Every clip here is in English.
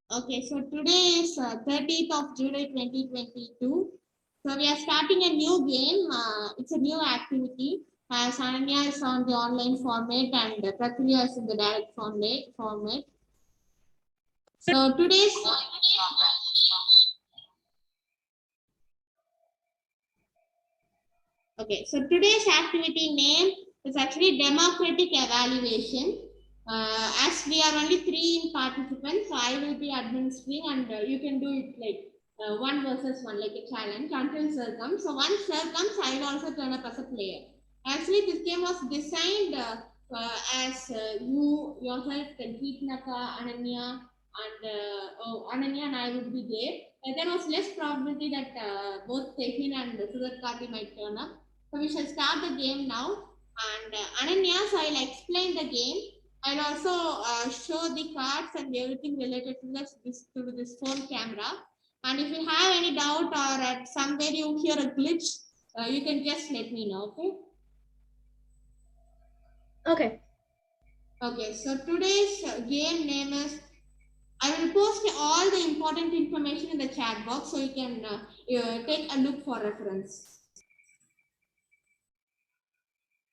Okay, so today is 30th of July 2022. So we are starting a new game. It's a new activity. Sananya is on the online format and Prakrya is in the direct format. So today's Okay, so today's activity name is actually democratic evaluation. As we are only three participants, so I will be administering and you can do it like one versus one, like a challenge until Sir comes. So once Sir comes, I will also turn up as a player. Actually, this game was designed as you yourself, Naka, Ananya, Ananya and I would be there. There was less probability that both Tehin and Sugar Kati might turn up. So we shall start the game now. And Ananya, so I'll explain the game. I'll also show the cards and everything related to this phone camera. And if you have any doubt or at somewhere you hear a glitch, you can just let me know. Okay. Okay. Okay. So today's game name is. I will post all the important information in the chat box so you can take a look for reference.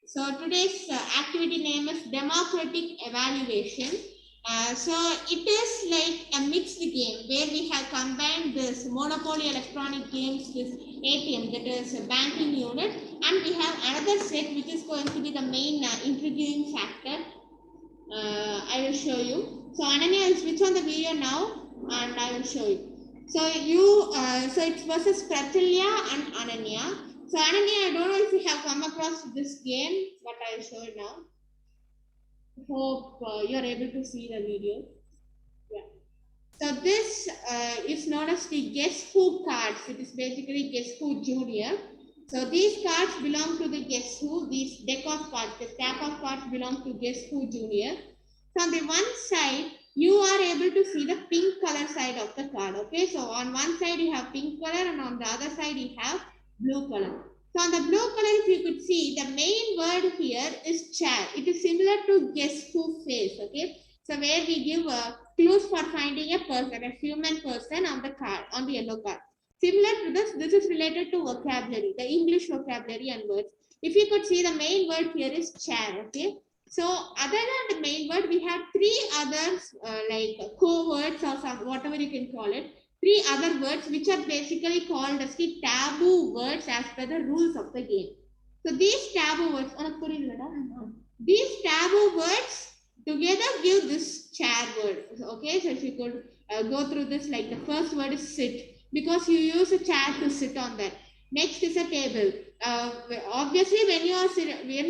So today's activity name is democratic evaluation. So it is like a mixed game where we have combined this monopoly electronic games with ATM, that is a banking unit, and we have another set which is going to be the main intriguing factor. I will show you. So Ananya, I'll switch on the video now and I will show you. So it's versus Pratilia and Ananya. So Ananya, I don't know if you have come across this game, but I'll show it now. Hope you're able to see the video. Yeah. So this is known as the Guess Who cards. It is basically Guess Who Junior. So these cards belong to the Guess Who. These deck of cards, the stack of cards belong to Guess Who Junior. So on the one side, you are able to see the pink color side of the card. Okay, so on one side you have pink color and on the other side you have blue color. So on the blue color, if you could see, the main word here is chair. It is similar to Guess Who face. Okay, so where we give clues for finding a person, a human person on the card, on the yellow card. Similar to this is related to vocabulary, the English vocabulary and words. If you could see, the main word here is chair. Okay, so other than the main word, we have three others like co-words or some whatever you can call it. Three other words which are basically called as the taboo words as per the rules of the game. So these taboo words, these taboo words together give this chair word. Okay, so if you could go through this, like the first word is sit because you use a chair to sit on that. Next is a table. Obviously, when you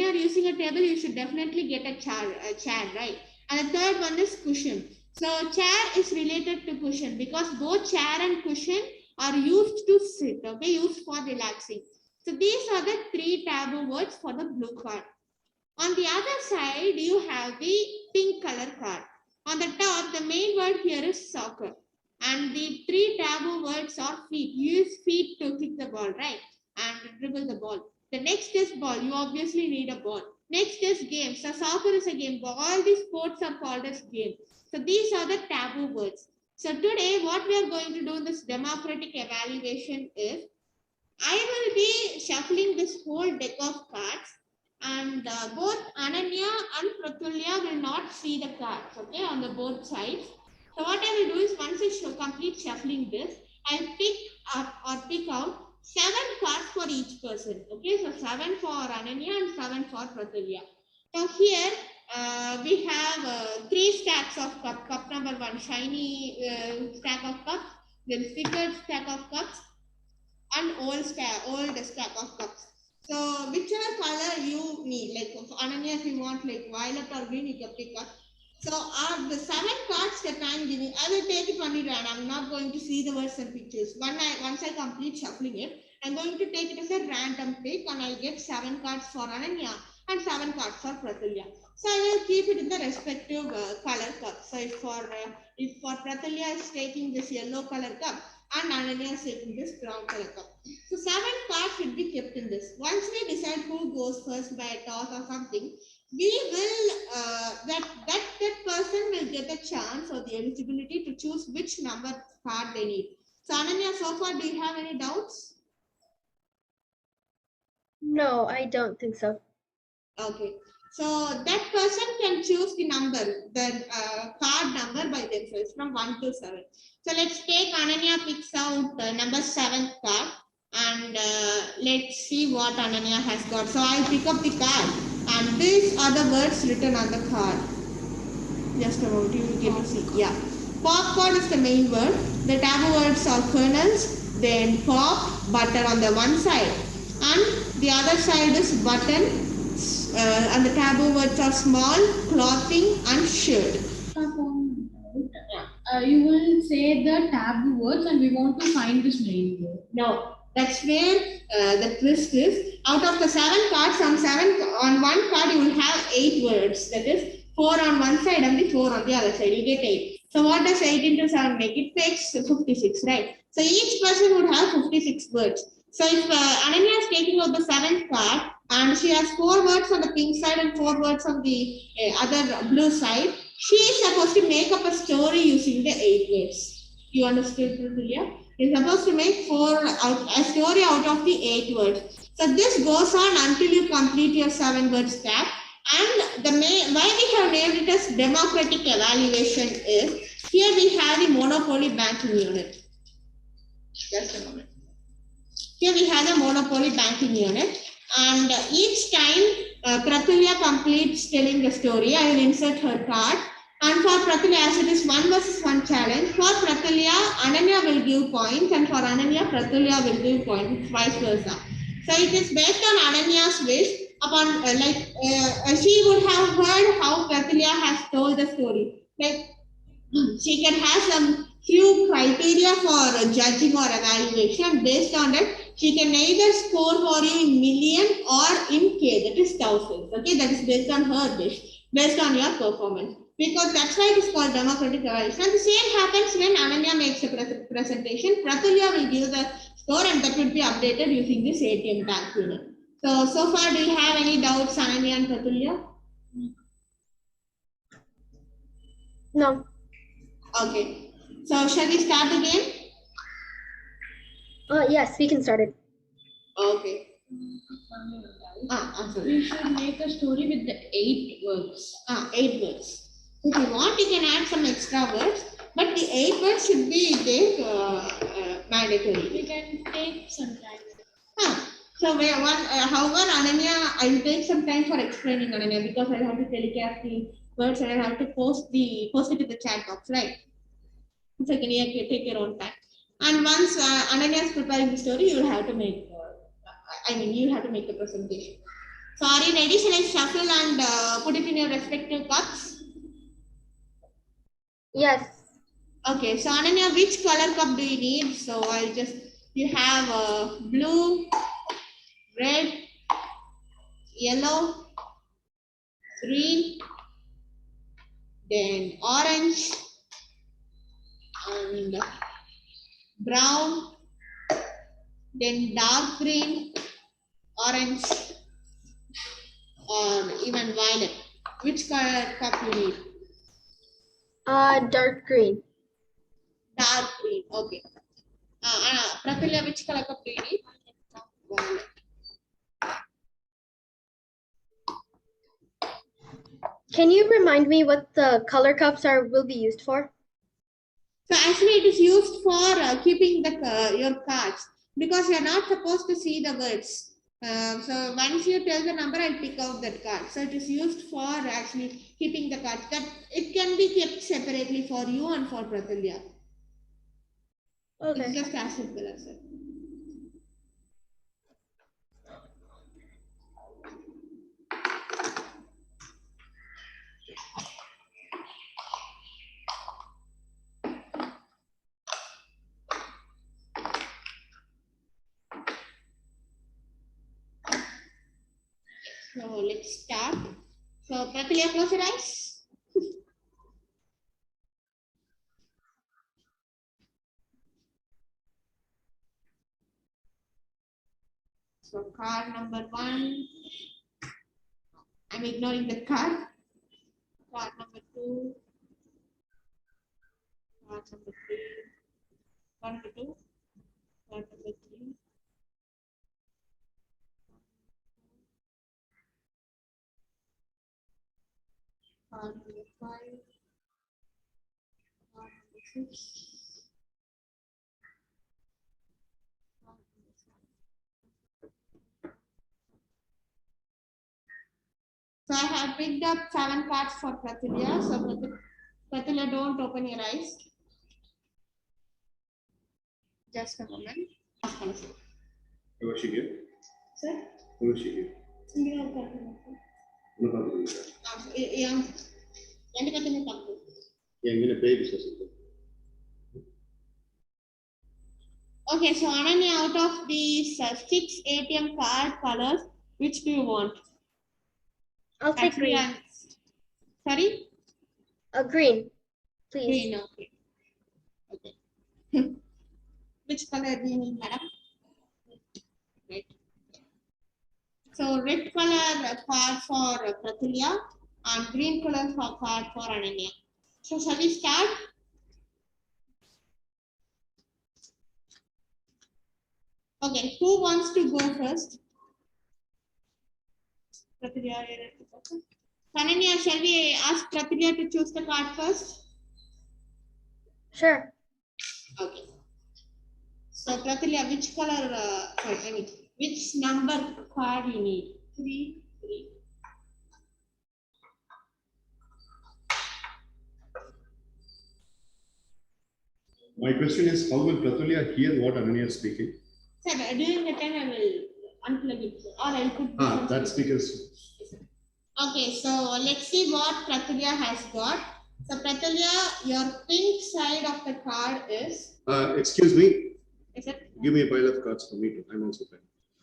are using a table, you should definitely get a chair, right? And the third one is cushion. So chair is related to cushion because both chair and cushion are used to sit. Okay, used for relaxing. So these are the three taboo words for the blue card. On the other side, you have the pink color card. On the top, the main word here is soccer. And the three taboo words are feet. You use feet to kick the ball, right? And dribble the ball. The next is ball. You obviously need a ball. Next is game. So soccer is a game. All these sports are called as game. So these are the taboo words. So today, what we are going to do in this democratic evaluation is I will be shuffling this whole deck of cards and both Ananya and Pratulya will not see the cards, okay, on the both sides. So what I will do is once I complete shuffling this, I'll pick up or pick out 7 cards for each person, okay, so 7 for Ananya and 7 for Pratulya. So here we have 3 stacks of cup number 1, shiny stack of cups, then figured stack of cups, and old stack of cups. So whichever color you need, like for Ananya, if you want like violet or green, you can pick up. So the 7 cards that I'm giving, I will take it only random. I'm not going to see the words and pictures. Once I complete shuffling it, I'm going to take it as a random pick, and I'll get 7 cards for Ananya and 7 cards for Pratulya. So I will keep it in the respective color cup. So if for Pratulya is taking this yellow color cup, and Ananya is taking this brown color cup. So 7 cards should be kept in this. Once we decide who goes first by a toss or something, we will that person will get a chance or the eligibility to choose which number card they need. So Ananya, so far, do you have any doubts? No, I don't think so. Okay. So that person can choose the number, the card number by themselves from 1 to 7. So let's take Ananya picks out number 7th card, and let's see what Ananya has got. So I'll pick up the card, and these are the words written on the card. Just about you will get to see. Yeah. Popcorn is the main word. The taboo words are kernels, then pop, butter on the one side, and the other side is button, and the taboo words are small, clothing, and shirt. You will say the taboo words and we want to find this main word. No, that's where the twist is. Out of the 7 cards, on one card you will have 8 words. That is 4 on one side and the 4 on the other side. You get 8. So what does 8 into 7 make? It makes 56, right? So each person would have 56 words. So if Ananya is taking out the 7th card and she has 4 words on the pink side and 4 words on the other blue side, she is supposed to make up a story using the 8 words. You understood, Julia? You're supposed to make a story out of the 8 words. So this goes on until you complete your 7 word stack. And why we have named it as democratic evaluation is, here we have the monopoly banking unit. Just a moment. Here we have the monopoly banking unit, and each time Pratulya completes telling the story, I will insert her card. And for Pratulya, as it is 1 versus 1 challenge, for Pratulya, Ananya will give points, and for Ananya, Pratulya will give points, vice versa. So it is based on Ananya's wish. Upon she would have heard how Pratulya has told the story. Like she can have some few criteria for judging or evaluation. Based on that, she can either score for you in million or in K, that is thousands. Okay, that is based on her wish, based on your performance. Because that's why it is called democratic evaluation. And the same happens when Ananya makes a presentation. Pratulya will give the score, and that will be updated using this ATM bank unit. So far, do you have any doubts, Ananya and Pratulya? No. Okay. So shall we start the game? Yes, we can start it. Okay. We should make a story with the 8 words. 8 words. If you want, you can add some extra words, but the 8 words should be there mandatory. We can take some time. So however, Ananya, I will take some time for explaining, Ananya, because I have to telecast the words and I have to post it in the chat box, right? So you can take your own time. And once Ananya is preparing the story, you will have to make. You have to make the presentation. So are you ready? Shall I shuffle and put it in your respective cups? Yes. Okay, so Ananya, which color cup do you need? So you have blue, red, yellow, green, then orange, and brown, then dark green, orange, or even violet. Which color cup you need? Dark green. Dark green, okay. Pratulya, which color cup do you need? Violet. Can you remind me what the color cups will be used for? So actually it is used for keeping your cards, because you are not supposed to see the words. So once you tell the number, I'll pick out that card. So it is used for actually keeping the cards. That it can be kept separately for you and for Pratulya. Okay. It's just as simple as that. So let's start. So Pratulya, close your eyes. So card number 1. I'm ignoring the card. Card number 2. card number 3, card number 2, card number 3. Card number 5, card number 6, card number 7. So I have picked up 7 cards for Pratulya. So Pratulya, don't open your eyes. Just a moment. Who was she here? Sir? Who was she here? Okay, so Ananya, out of these 6 ATM card colors, which do you want? I'll take Actually, green. Sorry? Green, please. Green, okay. Okay. Which color do you need, madam? Red. So red color card for Pratulya and green color card for Ananya. So shall we start? Okay, who wants to go first? Pratulya, Ananya, shall we ask Pratulya to choose the card first? Sure. Okay. So Pratulya, which color, which number card you need? 3, 3. My question is, how will Pratulya hear what Ananya is speaking? Sir, during the time I will unplug it or I'll put That speakers. Okay, so let's see what Pratulya has got. So Pratulya, your pink side of the card is. Excuse me. Is it? Give me a pile of cards for me too. I'm also fine.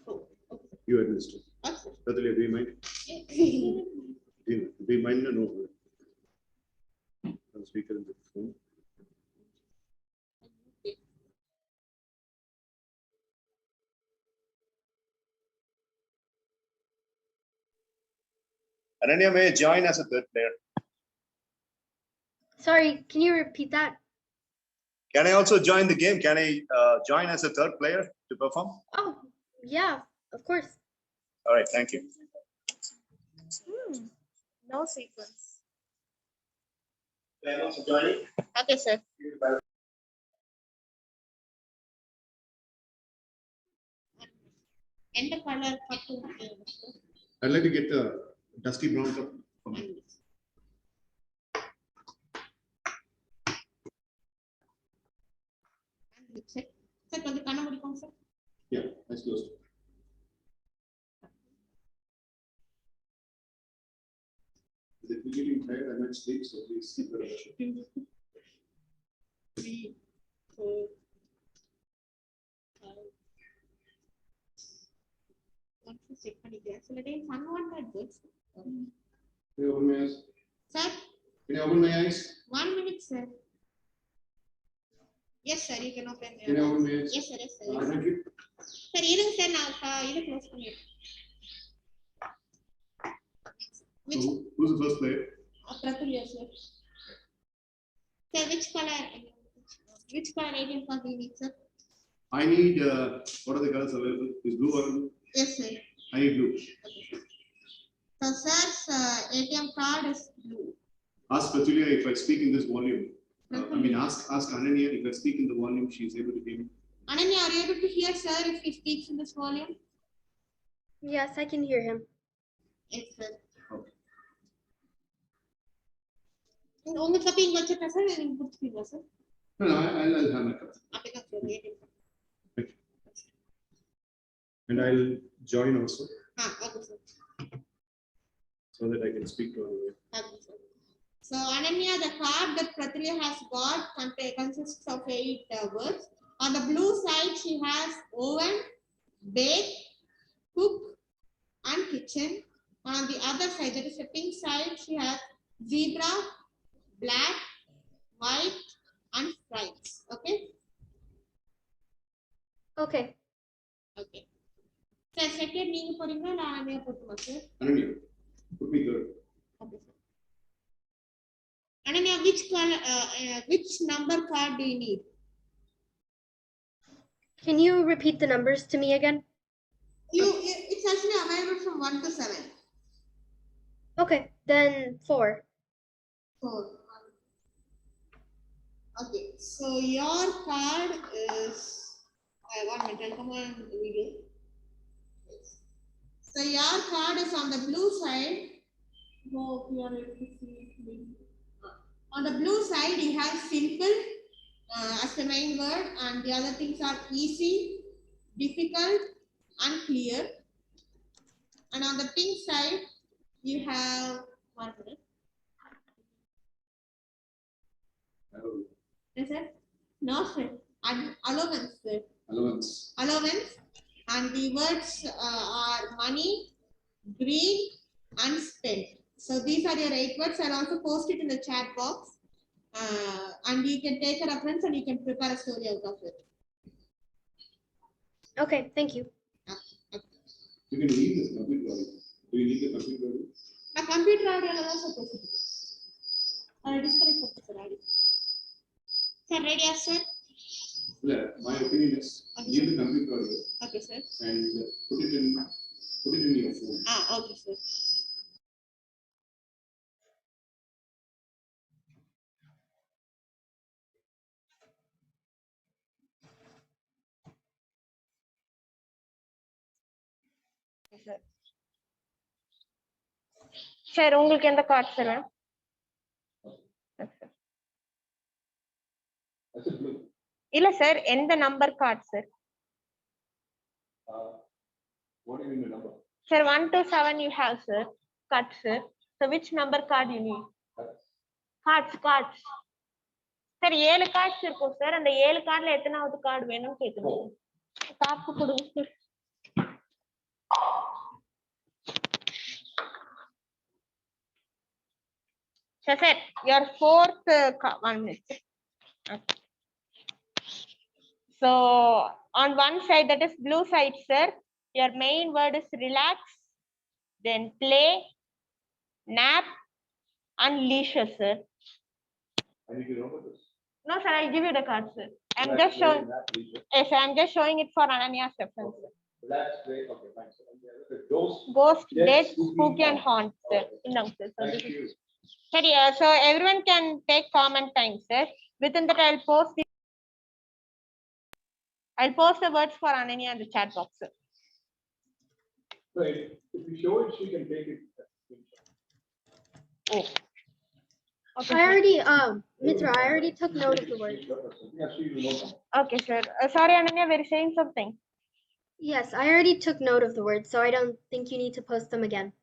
Oh, okay. You administer. Okay. Pratulya, do you mind? Do you mind? No. I'm speaker in the phone. Ananya may join as a third player. Sorry, can you repeat that? Can I also join the game? Can I join as a third player to perform? Oh, yeah, of course. All right, thank you. No sequence. Can I also join it? Okay, sir. And the color. I'd like to get the dusty brown cup for me. Sir, கொஞ்சம் கண்ண முடிக்கும் sir. Yeah, that's closed. If you're getting tired, I might sleep, so please keep the rush. 2, 3, 4, 5. Once you check பண்ணிக்கிறேன். சில times unwanted words. Can you open my eyes? Sir, Can you open my eyes? 1 minute, sir. Yes, sir, you can open your Can you open my eyes. eyes? Yes, sir, yes, sir. Thank you. Sir, இருங்க sir, நான் இதை close பண்ணிடுறேன். Which? Who's the first player? Pratulya, sir. Sir, which color ATM card do you need, sir? I need, what are the colors available? Is blue available? Yes, sir. I need blue. Okay, sir. So, sir's ATM card is blue. Ask Pratulya if I speak in this volume. Ask Ananya if I speak in the volume, she is able to hear me. Ananya, are you able to hear, sir, if he speaks in this volume? Yes, I can hear him. Yes, sir. Okay. உங்க கப்பி இங்க வச்சிருக்கா sir நீங்க புடிச்சிட்டீங்களா sir? No, I'll have my cup. அப்படிதான் sir ATM card. Thank you. And I'll join also Okay, sir. so that I can speak to Ananya. Okay, sir. So, Ananya, the card that Pratulya has got consists of 8 words. On the blue side, she has oven, bake, cook, and kitchen. On the other side, that is the pink side, she has zebra, black, white, and stripes. Okay? Okay. Okay. Sir, second, நீங்க போறீங்களா இல்ல Ananya போட்டுமா sir? Ananya, put me third. Okay, sir. Ananya, which number card do you need? Can you repeat the numbers to me again? It's actually available from 1 to 7. Okay, then 4. 4. Okay, so your card is 1 minute. I'll come on the video. So your card is on the blue side. Hope you are able to see it. On the blue side, you have simple as the main word, and the other things are easy, difficult, unclear. And on the pink side, you have 1 minute. Is it? No, sir. Allowance, sir. Allowance. Allowance. And the words are money, green, and spent. So these are your 8 words. I'll also post it in the chat box. And you can take a reference and you can prepare a story out of it. Okay, thank you. You can leave this complete body. Do you need the complete body? A computer audio also possible. Disconnect sir. Sir, ready, sir? Yeah, my opinion is leave the complete body. Okay, sir. And put it in your phone. Okay, sir. Sir உங்களுக்கு எந்த card sir வேணும்? இல்ல sir, எந்த number card sir? What do you mean the number? Sir, 1 to 7 you have, sir. Cut, sir. So which number card you need? Cards. Sir, 7 cards இருக்கும் sir. அந்த 7 கார்டுல எத்தனாவது card வேணும்னு கேக்குறோம். காப்பு கொடுங்க sir. Sir, your 4th 1 minute. Okay. So on one side, that is blue side, sir, your main word is relax, then play, nap, and leisure, sir. I need to know about this. No, sir, I'll give you the card, sir. I'm just showing. Yes, sir, I'm just showing it for Ananya's reference, sir. Relax, play. Okay, fine. So, Ghost, dead, spooky, and haunt, sir. No, sir. So, thank you. sir, yeah, so everyone can take comment time, sir. Within that, I'll post the words for Ananya in the chat box, sir. Right. If you show it, she can take it. Oh. Okay, I already, Mitra, I already took note of the word. Yeah, she will know. Okay, sir. Sorry, Ananya, we're saying something. Yes, I already took note of the word, so I don't think you need to post them again.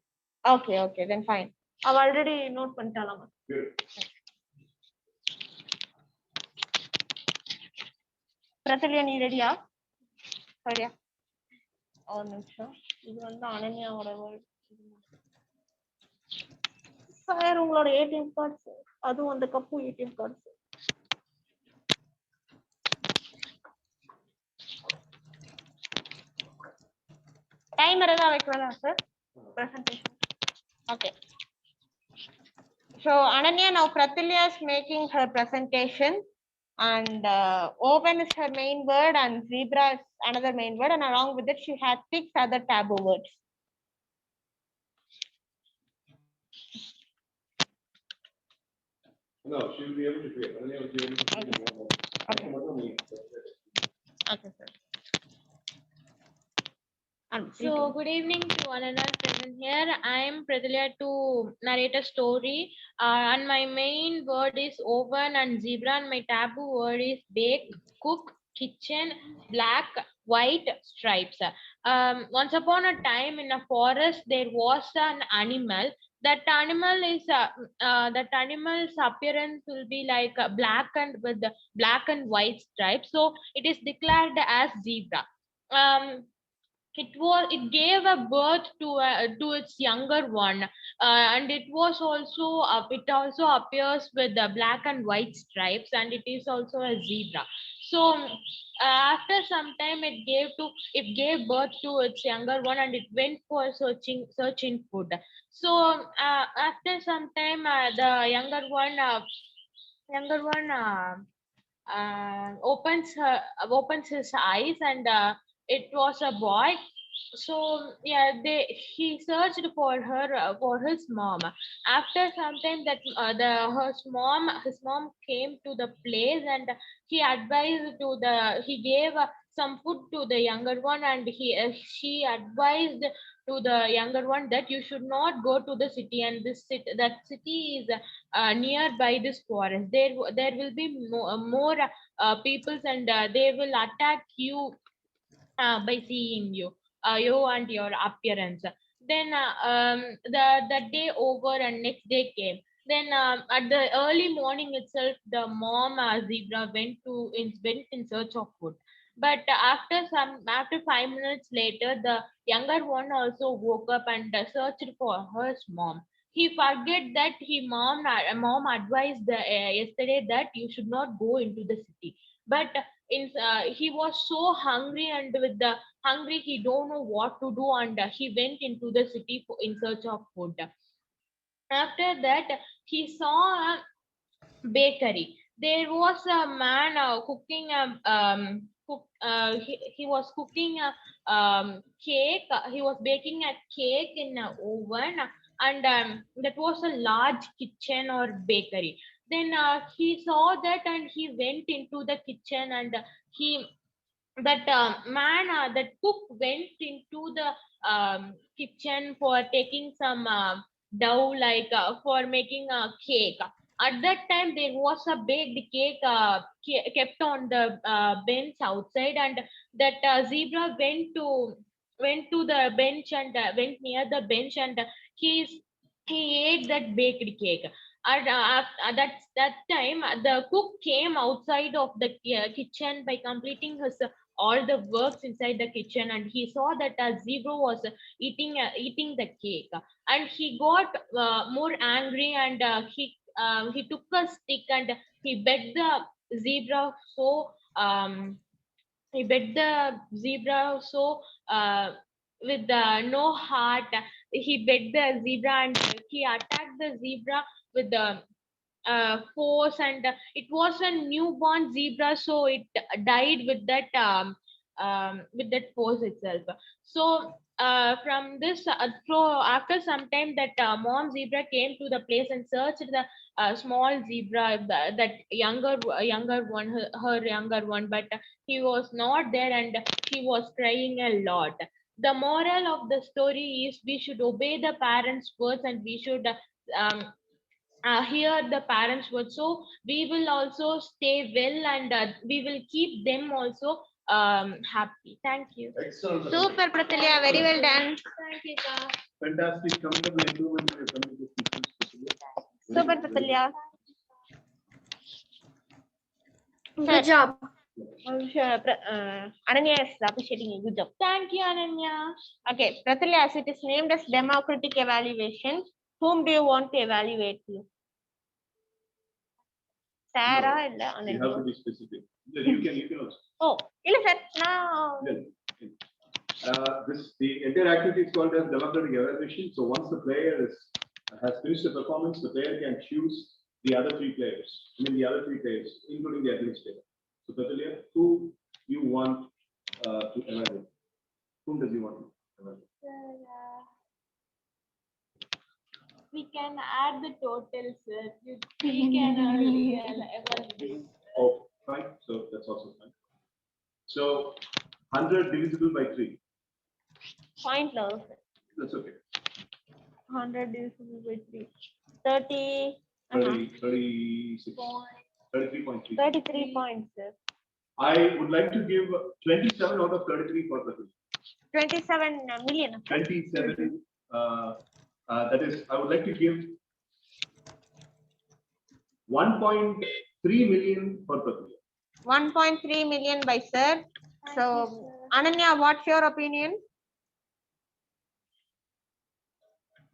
Okay, then fine. I've already note பண்ணிட்டாலாமா. Good. பிரசல்யா, நீ ரெடியா? சரியா? ஒரு நிமிஷம். இது வந்து அனன்யாவோட word. Sir, உங்களோட ATM card sir. அதுவும் அந்த cup ATM card sir. Timer ஏதாவது வைக்கிறதா sir? Presentation. Okay. So Ananya, now Pratulya is making her presentation, and open is her main word and zebra is another main word, and along with it she had 6 other taboo words. No, she will be able to do it. Ananya will be able to do it. Okay, sir. So good evening to one and all present here. I am Pradilya to narrate a story, and my main word is oven and zebra, and my taboo word is bake, cook, kitchen, black, white, stripes. Once upon a time in a forest there was an animal. That animal's appearance will be like black and with black and white stripes, so it is declared as zebra. It gave a birth to its younger one, and it also appears with the black and white stripes, and it is also a zebra. So after some time, it gave birth to its younger one, and it went for searching food. So after some time, the younger one opens his eyes, and it was a boy. So yeah, he searched for her, for his mom. After some time, that his mom came to the place, and he gave some food to the younger one, and she advised to the younger one that you should not go to the city, and that city is nearby this forest. There will be more peoples, and they will attack you by seeing you, you and your appearance. Then the day over, and next day came. Then at the early morning itself, the mom zebra went in search of food. But after 5 minutes later, the younger one also woke up and searched for her mom. He forget that mom advised yesterday that you should not go into the city. But he was so hungry, and with the hungry, he don't know what to do, and he went into the city in search of food. After that, he saw a bakery. There was a man cooking he was cooking a cake. He was baking a cake in an oven, and that was a large kitchen or bakery. Then he saw that, and he went into the kitchen, and he that cook went into the kitchen for taking some dough, like for making a cake. At that time, there was a baked cake kept on the bench outside, and that zebra went to the bench, and went near the bench, and he ate that baked cake. That time, the cook came outside of the kitchen by completing his all the works inside the kitchen, and he saw that a zebra was eating the cake, and he got more angry, and he took a stick, and he beat the zebra so he bet the zebra so with no heart. He bet the zebra, and he attacked the zebra with the force, and it was a newborn zebra, so it died with that force itself. So from this so after some time, that mom zebra came to the place and searched the small zebra, that younger one, her younger one, but he was not there, and he was crying a lot. The moral of the story is we should obey the parents words, and we should um, hear the parents words, so we will also stay well, and we will keep them also happy. Thank you. Excellent. Super, Pratulya. Very well done. Thank you, Ka. Fantastic. Commendable improvement in your communication skills. Super, Pratulya. Good job. I'm sure Ananya is appreciating you. Good job. Thank you, Ananya. Okay, Pratulya, as it is named as democratic evaluation, whom do you want to evaluate you? Sarah and You have to Ananya. be specific. You can also. Oh, illa sir. No. The entire activity is called as democratic evaluation. So once the player has finished the performance, the player can choose the other three players, including the administrator. So Pratulya, who you want to evaluate? Whom does you want to evaluate? We can add the totals, sir. We can evaluate. Oh, fine. So that's also fine. So 100 divisible by 3. Point low. That's okay. 100 divisible by 3. 30. 36. 33.3. 33 points, sir. I would like to give 27 out of 33 for Pratulya. 27 million. 27. That is, I would like to give 1.3 million for Pratulya. 1.3 million by sir. So, Ananya, what's your opinion?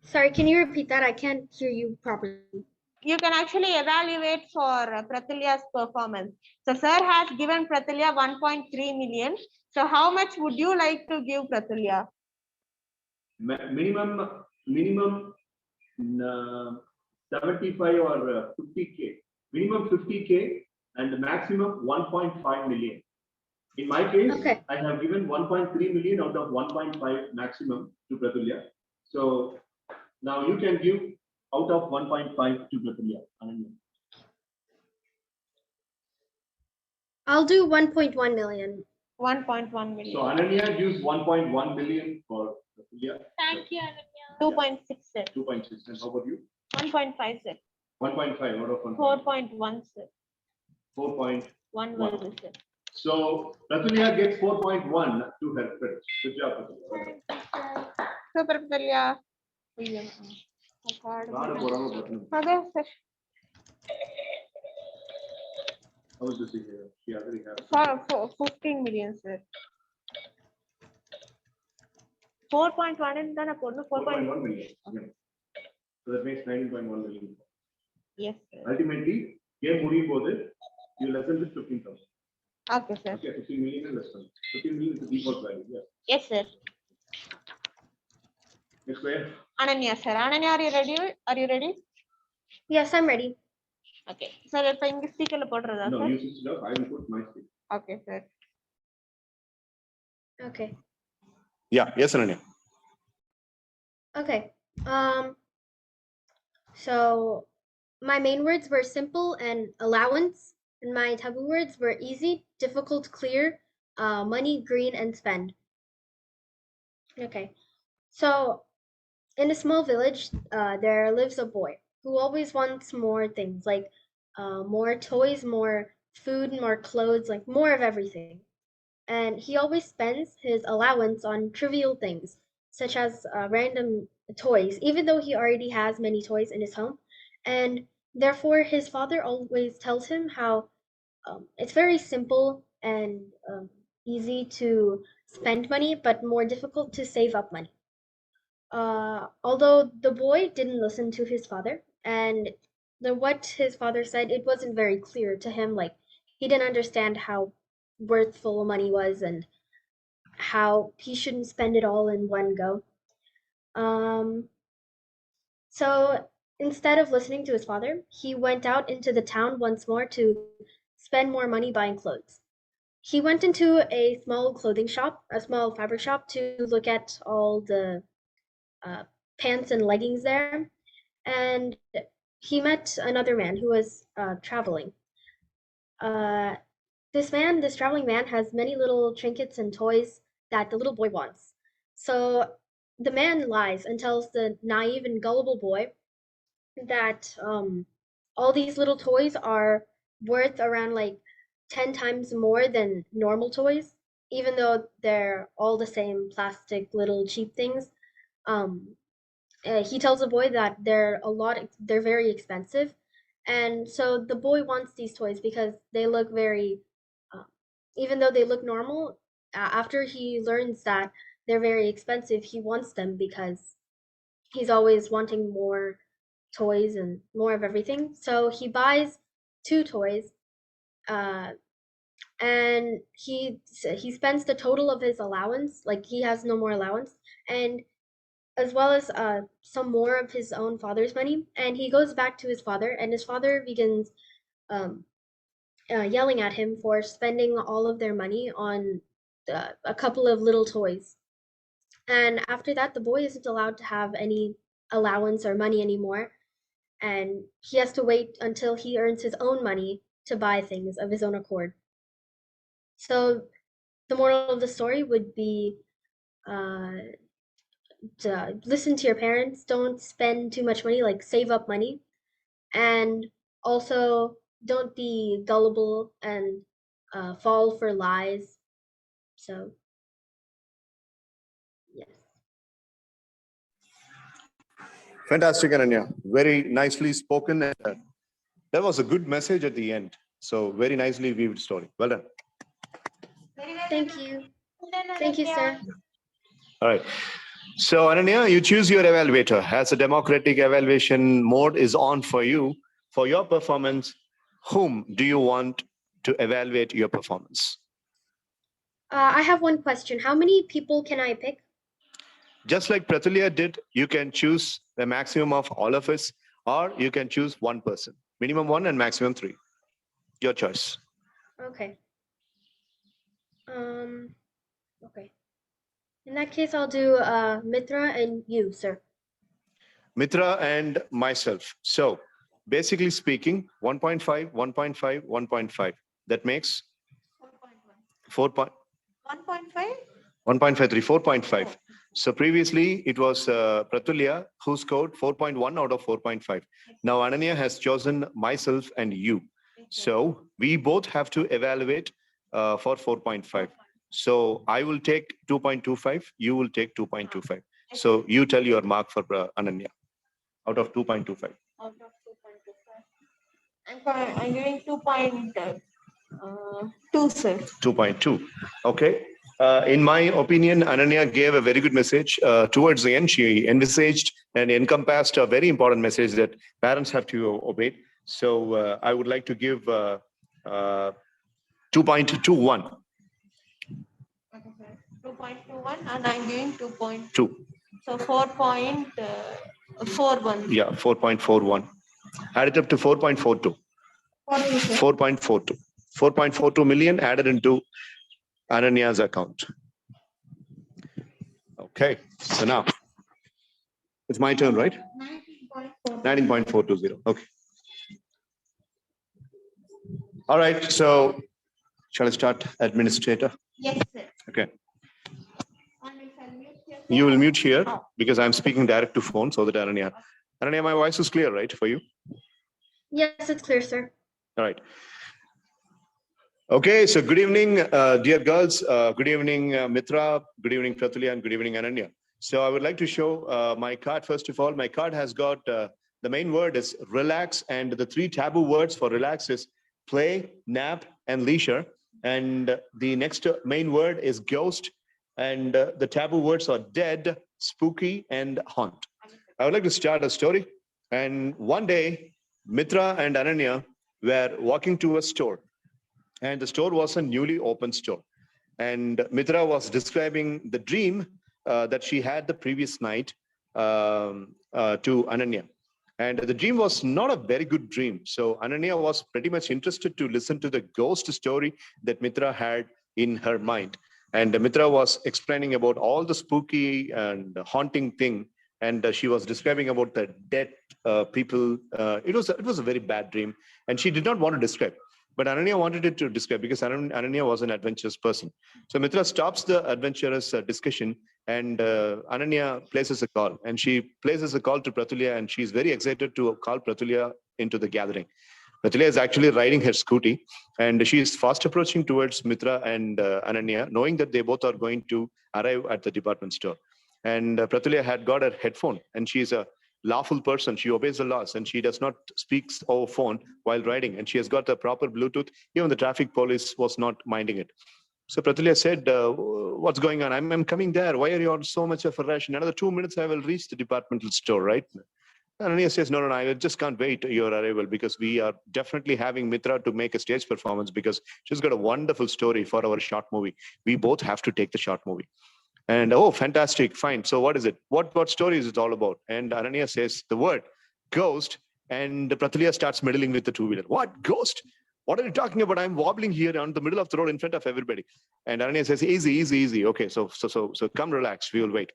Sorry, can you repeat that? I can't hear you properly. you can actually evaluate for Pratulya's performance. So sir has given Pratulya 1.3 million. So how much would you like to give Pratulya? Minimum 75 or 50K. Minimum 50K and maximum 1.5 million. In my case, Okay. I have given 1.3 million out of 1.5 maximum to Pratulya. So now you can give out of 1.5 to Pratulya. I'll do 1.1 million. 1.1 million. So Ananya gives 1.1 million for Pratulya. Thank you, Ananya. 2.6 sir. 2.6. And how about you? 1.5 sir. 1.5 out of 1. 4.1 sir. 4.1. 1 will sir. So Pratulya gets 4.1 to her credit. Good job, Pratulya. So Pratulya. Other sir. How is this here? She already has. For 15 million sir. 4.1 and then a 4.1 million. Yeah. So that makes 19.1 million. Yes sir. Ultimately, game Mudi you lessen with 15,000. Okay sir. Okay, 15 million and less than 15 million is the default value. Yeah. Yes sir. Next player. Ananya sir. Ananya, are you ready? Are you ready? Yes, I'm ready. Okay. Sir, if I English speaker போடுறதா No, sir? you switch it up. I will put my speak. Okay sir. Okay. Yeah, yes, Ananya. Okay. So my main words were simple and allowance, and my taboo words were easy, difficult, clear, money, green, and spend. Okay. So in a small village, there lives a boy who always wants more things, like more toys, more food, more clothes, like more of everything. And he always spends his allowance on trivial things, such as random toys, even though he already has many toys in his home. And therefore, his father always tells him how it's very simple and easy to spend money, but more difficult to save up money. Although the boy didn't listen to his father, and what his father said, it wasn't very clear to him. Like he didn't understand how worthful money was and how he shouldn't spend it all in one go. Um, so instead of listening to his father, he went out into the town once more to spend more money buying clothes. He went into a small clothing shop, a small fabric shop, to look at all the pants and leggings there, and he met another man who was traveling. Uh, this traveling man, has many little trinkets and toys that the little boy wants. So the man lies and tells the naive and gullible boy that all these little toys are worth around like 10 times more than normal toys, even though they're all the same plastic little cheap things. Um, he tells the boy that they're very expensive, and so the boy wants these toys because they look very uh, even though they look normal, after he learns that they're very expensive, he wants them because he's always wanting more toys and more of everything. So he buys 2 toys, uh, and he spends the total of his allowance, like he has no more allowance, and as well as some more of his own father's money. And he goes back to his father, and his father begins um, yelling at him for spending all of their money on a couple of little toys. And after that, the boy isn't allowed to have any allowance or money anymore, and he has to wait until he earns his own money to buy things of his own accord. So the moral of the story would be uh, to listen to your parents, don't spend too much money, like save up money, and also don't be gullible and fall for lies. So, yes. Fantastic, Ananya. Very nicely spoken. That was a good message at the end. So very nicely weaved story. Well done. Thank you. Thank you, sir. All right. So Ananya, you choose your evaluator. As a democratic evaluation mode is on for you, for your performance, whom do you want to evaluate your performance? I have one question. How many people can I pick? Just like Pratulya did, you can choose the maximum of all of us, or you can choose one person, minimum 1 and maximum 3. Your choice. Okay. Okay. In that case, I'll do Mitra and you, sir. Mitra and myself. So basically speaking, 1.5, 1.5, 1.5. That makes 4. 1.5? 1.53, 4.5. So previously it was Pratulya who scored 4.1 out of 4.5. Now Ananya has chosen myself and you. So we both have to evaluate for 4.5. So I will take 2.25, you will take 2.25. So you tell your mark for Ananya out of 2.25. Out of 2.25. I'm giving 2.2, sir. 2.2. Okay. In my opinion, Ananya gave a very good message. Towards the end, she envisaged and encompassed a very important message that parents have to obey. So I would like to give 2.21. Okay, sir. 2.21 and I'm giving 2.2. 2. So 4.41. Yeah, 4.41. Add it up to 4.42. 4.42. 4.42 million added into Ananya's account. Okay, so now it's my turn, right? 19.420. Okay. All right, so shall I start, administrator? Yes, sir. Okay. And if I mute here, sir. You will mute here because I'm speaking direct to phone so that Ananya, my voice is clear, right, for you? Yes, it's clear, sir. All right. Okay, so good evening, dear girls. Good evening, Mitra. Good evening, Pratulya, and good evening, Ananya. So I would like to show my card. First of all, my card has got the main word is relax, and the 3 taboo words for relax is play, nap, and leisure. And the next main word is ghost, and the taboo words are dead, spooky, and haunt. I would like to start a story. And one day, Mitra and Ananya were walking to a store. And the store was a newly opened store. And Mitra was describing the dream that she had the previous night to Ananya. And the dream was not a very good dream. So Ananya was pretty much interested to listen to the ghost story that Mitra had in her mind. And Mitra was explaining about all the spooky and haunting thing. And she was describing about the dead people. It was a very bad dream. And she did not want to describe. But Ananya wanted it to describe because Ananya was an adventurous person. So Mitra stops the adventurous discussion, and Ananya places a call. And she places a call to Pratulya, and she's very excited to call Pratulya into the gathering. Pratulya is actually riding her scooty, and she is fast approaching towards Mitra and Ananya, knowing that they both are going to arrive at the department store. And Pratulya had got her headphone, and she's a lawful person. She obeys the laws and she does not speak over phone while riding. And she has got the proper Bluetooth. Even the traffic police was not minding it. So Pratulya said, what's going on? I'm coming there. Why are you on so much of a rush? In another 2 minutes, I will reach the departmental store, right? And Ananya says, no, I just can't wait your arrival because we are definitely having Mitra to make a stage performance because she's got a wonderful story for our short movie. We both have to take the short movie. And oh, fantastic, fine. So what is it? What story is it all about? And Ananya says the word ghost, and Pratulya starts meddling with the two-wheeler. What ghost? What are you talking about? I'm wobbling here on the middle of the road in front of everybody. And Ananya says, easy. Okay, so come relax. We will wait.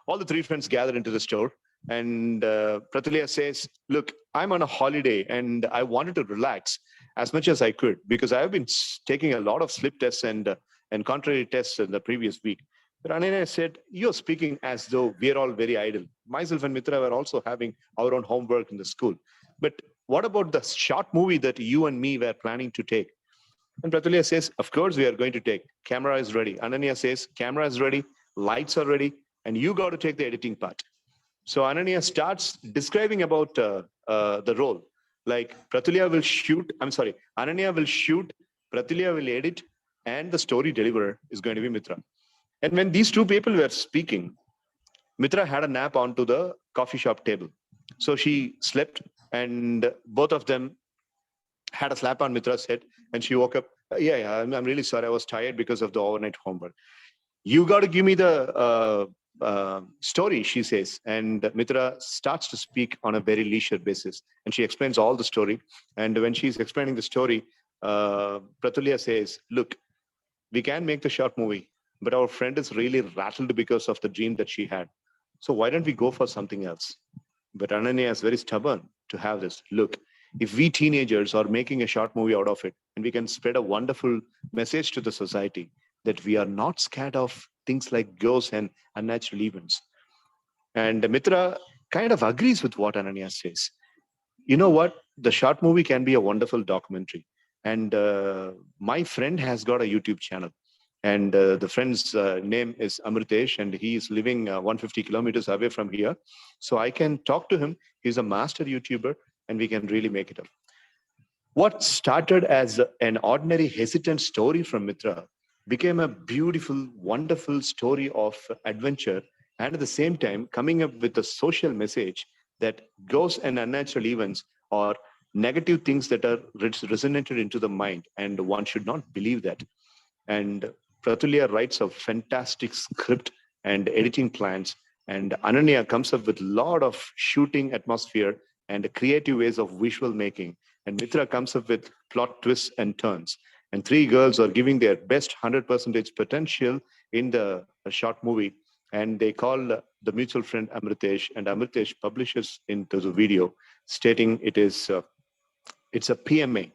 All the 3 friends gather into the store, and Pratulya says, look, I'm on a holiday and I wanted to relax as much as I could because I have been taking a lot of slip tests and contrary tests in the previous week. But Ananya said, you're speaking as though we're all very idle. Myself and Mitra were also having our own homework in the school. But what about the short movie that you and me were planning to take? And Pratulya says, of course we are going to take. Camera is ready. Ananya says, camera is ready, lights are ready, and you got to take the editing part. So Ananya starts describing about the role. Like Ananya will shoot, Pratulya will edit, and the story deliverer is going to be Mitra. And when these 2 people were speaking, Mitra had a nap onto the coffee shop table. So she slept and both of them had a slap on Mitra's head, and she woke up. Yeah, I'm really sorry. I was tired because of the overnight homework. You got to give me the story, she says. And Mitra starts to speak on a very leisure basis. And she explains all the story. And when she's explaining the story, Pratulya says, look, we can make the short movie, but our friend is really rattled because of the dream that she had. So why don't we go for something else? But Ananya is very stubborn to have this. Look, if we teenagers are making a short movie out of it, and we can spread a wonderful message to the society that we are not scared of things like ghosts and unnatural events. And Mitra kind of agrees with what Ananya says. You know what? The short movie can be a wonderful documentary. And my friend has got a YouTube channel. And the friend's name is Amritesh, and he is living 150 kilometers away from here. So I can talk to him. He's a master YouTuber, and we can really make it up. What started as an ordinary hesitant story from Mitra became a beautiful, wonderful story of adventure, and at the same time coming up with a social message that ghosts and unnatural events are negative things that are resonated into the mind, and one should not believe that. And Pratulya writes a fantastic script and editing plans, and Ananya comes up with a lot of shooting atmosphere and creative ways of visual making. And Mitra comes up with plot twists and turns. And three girls are giving their best 100% potential in the short movie. And they call the mutual friend Amritesh, and Amritesh publishes into the video stating it's a PMA.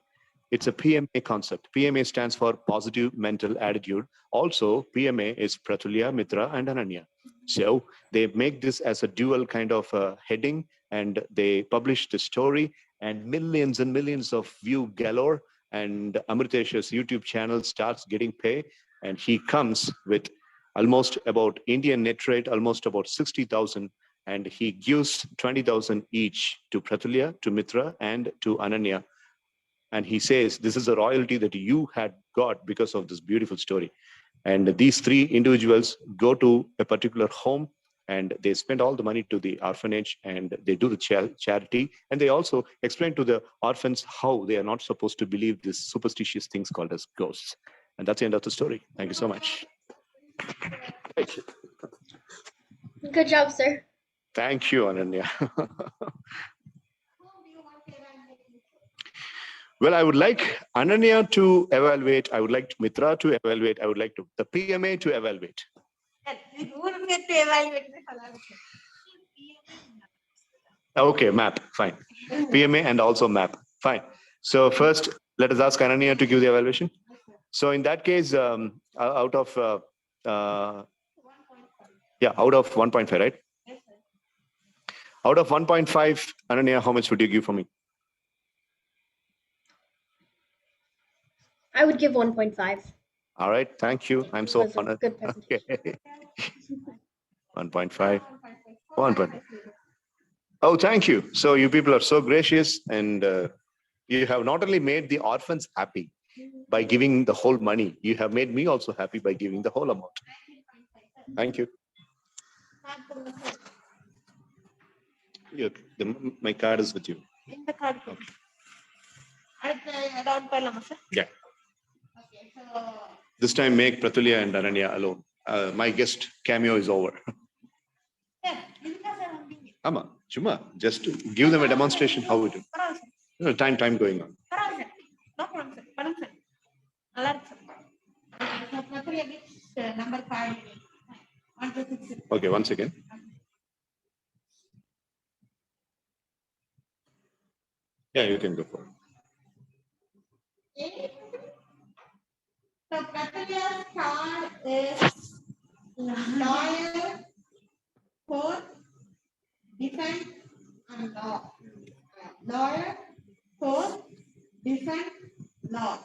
It's a PMA concept. PMA stands for positive mental attitude. Also, PMA is Pratulya, Mitra, and Ananya. So they make this as a dual kind of heading, and they publish the story, and millions of view galore. And Amritesh's YouTube channel starts getting pay, and he comes with almost about Indian net rate, almost about 60,000, and he gives 20,000 each to Pratulya, to Mitra, and to Ananya. And he says, this is a royalty that you had got because of this beautiful story. And these three individuals go to a particular home, and they spend all the money to the orphanage, and they do the charity. And they also explain to the orphans how they are not supposed to believe these superstitious things called as ghosts. And that's the end of the story. Thank you so much. Good job, sir. Thank you, Ananya. Well, I would like Ananya to evaluate. I would like Mitra to evaluate. I would like the PMA to evaluate. Okay, map, fine. PMA and also map, fine. So first, let us ask Ananya to give the evaluation. So in that case, out of 1.5, right? Out of 1.5, Ananya, how much would you give for me? I would give 1.5. All right, thank you. I'm so honored. Good presentation. Okay. 1.5. 1.5. Oh, thank you. So you people are so gracious, and you have not only made the orphans happy by giving the whole money, you have made me also happy by giving the whole amount. Thank you. My card is with you. In the card. Okay. Okay, Yeah. so This time make Pratulya and Ananya alone. My guest cameo is over. Ama, Chuma, just to give them a demonstration how we do. No, time going on. number 5. Okay, once again. Yeah, you can go for it. So Pratulya's card is lawyer, court, defense, and law. Lawyer, court, defense, law.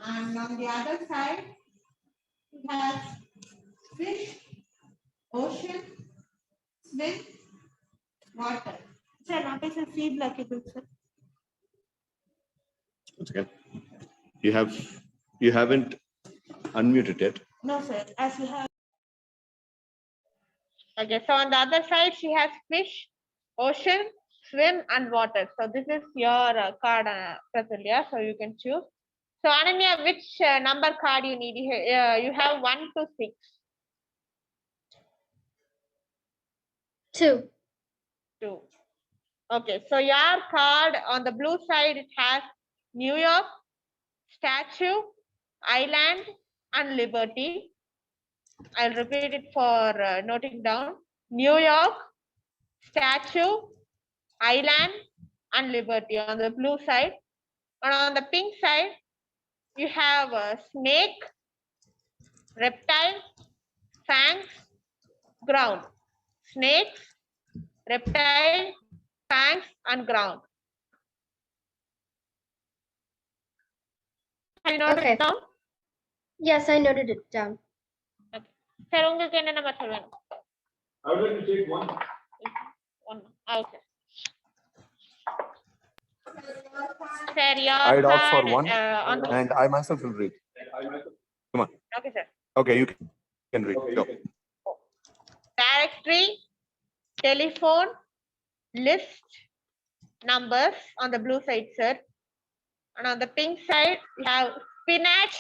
And on the other side, he has fish, ocean, swim, water. Sir, notice a C block, sir. Once again. You haven't unmuted it. No, sir. As you have. Okay, so on the other side, she has fish, ocean, swim and water. So this is your card, Pratulya. So you can choose. So Ananya, which number card you need? You have 1 to 6. 2. 2. Okay, so your card on the blue side, it has New York, statue, island, and liberty. I'll repeat it for noting down. New York, statue, island, and liberty on the blue side. And on the pink side, you have a snake, reptile, fangs, ground. Snakes, reptile, fangs, and ground. Have you noted Okay. it down? Yes, I noted it down. Sir, உங்களுக்கு என்ன number சொல்லுங்க? I would like to take one. One. Okay. Sir, your I'd opt for card, one, on the, and I myself will read. Come on. okay, sir. Okay, you can read. Go. Directory, telephone, list, numbers on the blue side, sir. And on the pink side, you have spinach,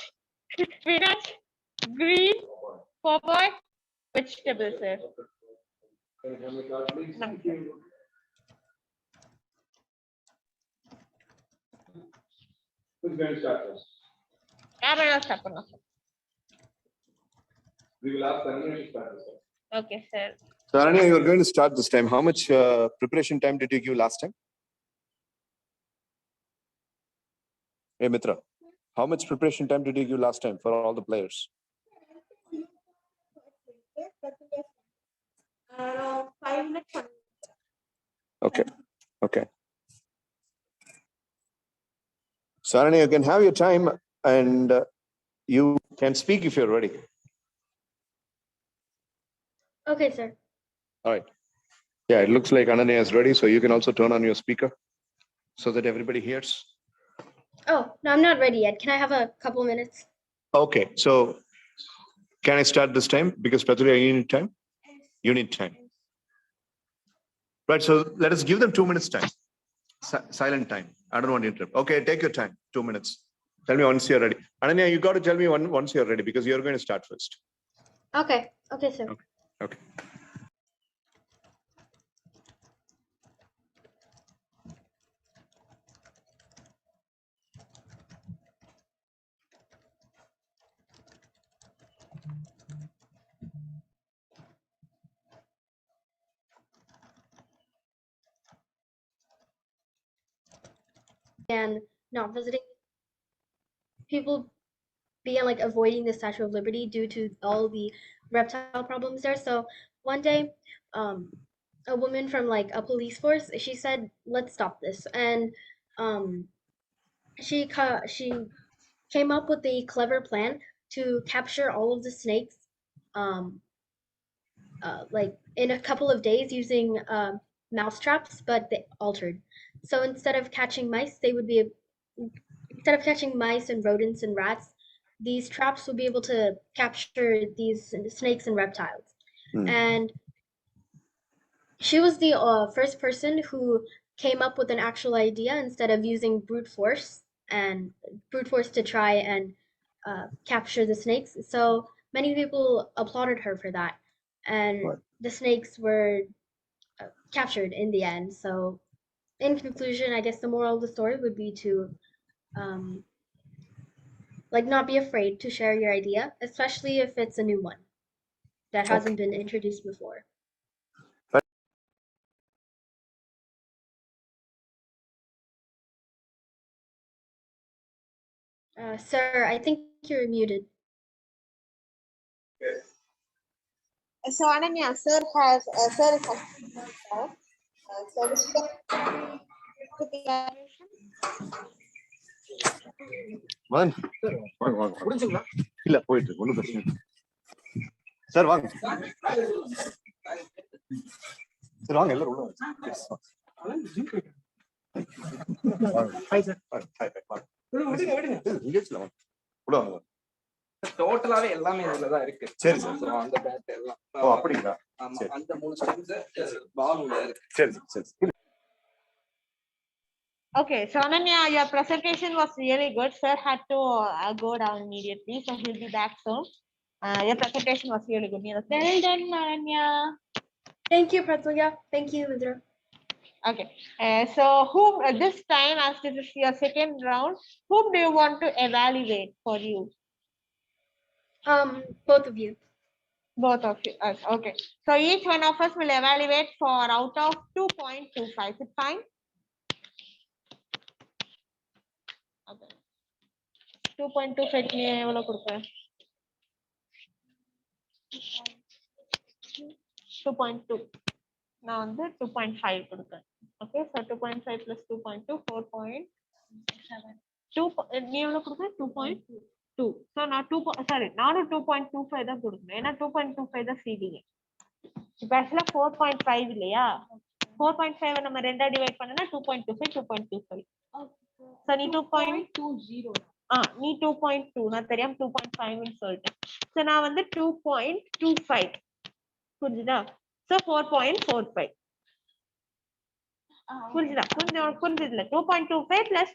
spinach, green, pawpaw, vegetables, sir. Can you have my card, please? Thank you. Who's going to start first? யார் வேணாலும் start பண்ணலாம், sir. We will ask Ananya to start first. Okay, sir. So Ananya, you are going to start this time. How much preparation time did you give last time? Hey Mitra, how much preparation time did you give last time for all the players? Around 5 minutes. Okay, okay. So Ananya, you can have your time and you can speak if you're ready. Okay, sir. All right. Yeah, it looks like Ananya is ready, so you can also turn on your speaker so that everybody hears. Oh, no, I'm not ready yet. Can I have a couple minutes? Okay, so can I start this time? Because Pratulya, you need time? You need time. Right, so let us give them 2 minutes time. Silent time. I don't want to interrupt. Okay, take your time, 2 minutes. Tell me once you're ready. Ananya, you got to tell me once you're ready because you're going to start first. Okay, okay, sir. Okay. And not visiting people began like avoiding the Statue of Liberty due to all the reptile problems there. So one day, a woman from like a police force, she said, "Let's stop this," and she came up with a clever plan to capture all of the snakes, like in a couple of days using mouse traps, but they altered. So instead of catching mice, instead of catching mice and rodents and rats, these traps will be able to capture these snakes and reptiles. And she was the first person who came up with an actual idea instead of using brute force to try and capture the snakes. So many people applauded her for that, and the snakes were captured in the end. So in conclusion, I guess the moral of the story would be to like not be afraid to share your idea, especially if it's a new one that hasn't been introduced before. Sir, I think you're muted. So Ananya, sir has so வாங்க இல்ல போயிட்டு ஒண்ணும் பிரச்சனை இல்லை sir வாங்க sir வாங்க எல்லாரும் உள்ள வாங்க டோட்டலாவே எல்லாமே இதுலதான் இருக்கு. சரி சார். So, அந்த பேட் எல்லாம். ஓ அப்படிங்களா? ஆமா, அந்த 3 ஸ்டெம்ஸ் பால் உள்ள இருக்கு. சரி சரி. Okay, so Ananya, your presentation was really good. Sir had to go down immediately, so he'll be back soon. Your presentation was really good. Well done, Ananya. Thank you, Pratulya. Thank you, Mitra. Okay, so whom this time, as this is your second round, whom do you want to evaluate for you? Both of you. Both of you. Okay, so each one of us will evaluate for out of 2.25. Is it fine? Okay. 2.25 நீ எவ்வளவு கொடுப்ப? 2.2. நான் வந்து 2.5 கொடுப்பேன். Okay, so 2.5 plus 2.2, 4.7. 2 நீ எவ்வளவு கொடுப்ப? 2.2. So நான் 2 sorry, நானும் 2.25 தான் கொடுப்பேன். ஏன்னா 2.25 தான் CDA. இப்போ ஆக்சுவலா 4.5 இல்லையா? 4.5 நம்ம ரெண்டா டிவைட் பண்ணனா 2.25, 2.25. So நீ 2.20. நீ 2.2, நான் தெரியாம 2.5 ன்னு சொல்லிட்டேன். So நான் வந்து 2.25. புரிஞ்சுதா? So 4.45. புரிஞ்சுதா? புரிஞ்சதுல 2.25 plus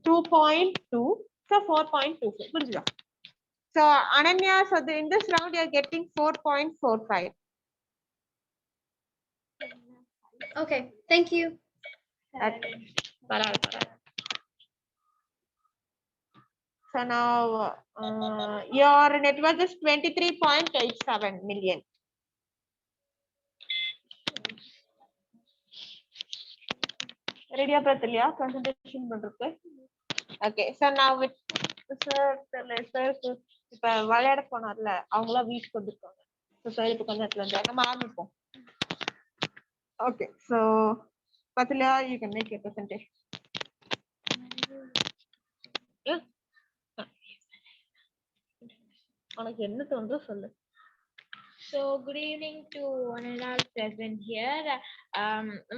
2.2, so 4.25. புரிஞ்சுதா? So Ananya, so in this round you are getting 4.45. Okay, thank you. பரவாயில்ல. So now your net worth is 23.87 million. ரெடியா பார்த்தியா presentation பண்றதுக்கு? Okay, so now with sir இப்ப விளையாட போனார்ல அவங்களா வீட்டுக்கு வந்துருக்காங்க. So sir இப்ப கொஞ்ச நேரத்துல வந்து நம்ம ஆரம்பிப்போம். Okay, so Patila, you can make your presentation. உனக்கு என்ன தோணுதோ சொல்லு. So good evening to one and all present here.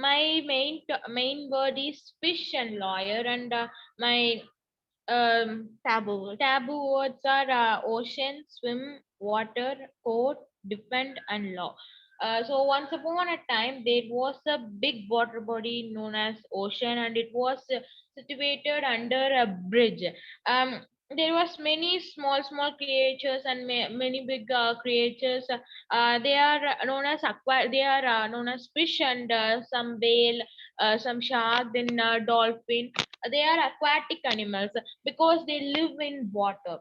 My main word is fish and lawyer, and my taboo words are ocean, swim, water, court, defend, and law. So once upon a time there was a big water body known as ocean, and it was situated under a bridge. There was many small creatures and many big creatures. They are known as they are known as fish, and some whale, some shark, then dolphin. They are aquatic animals because they live in water,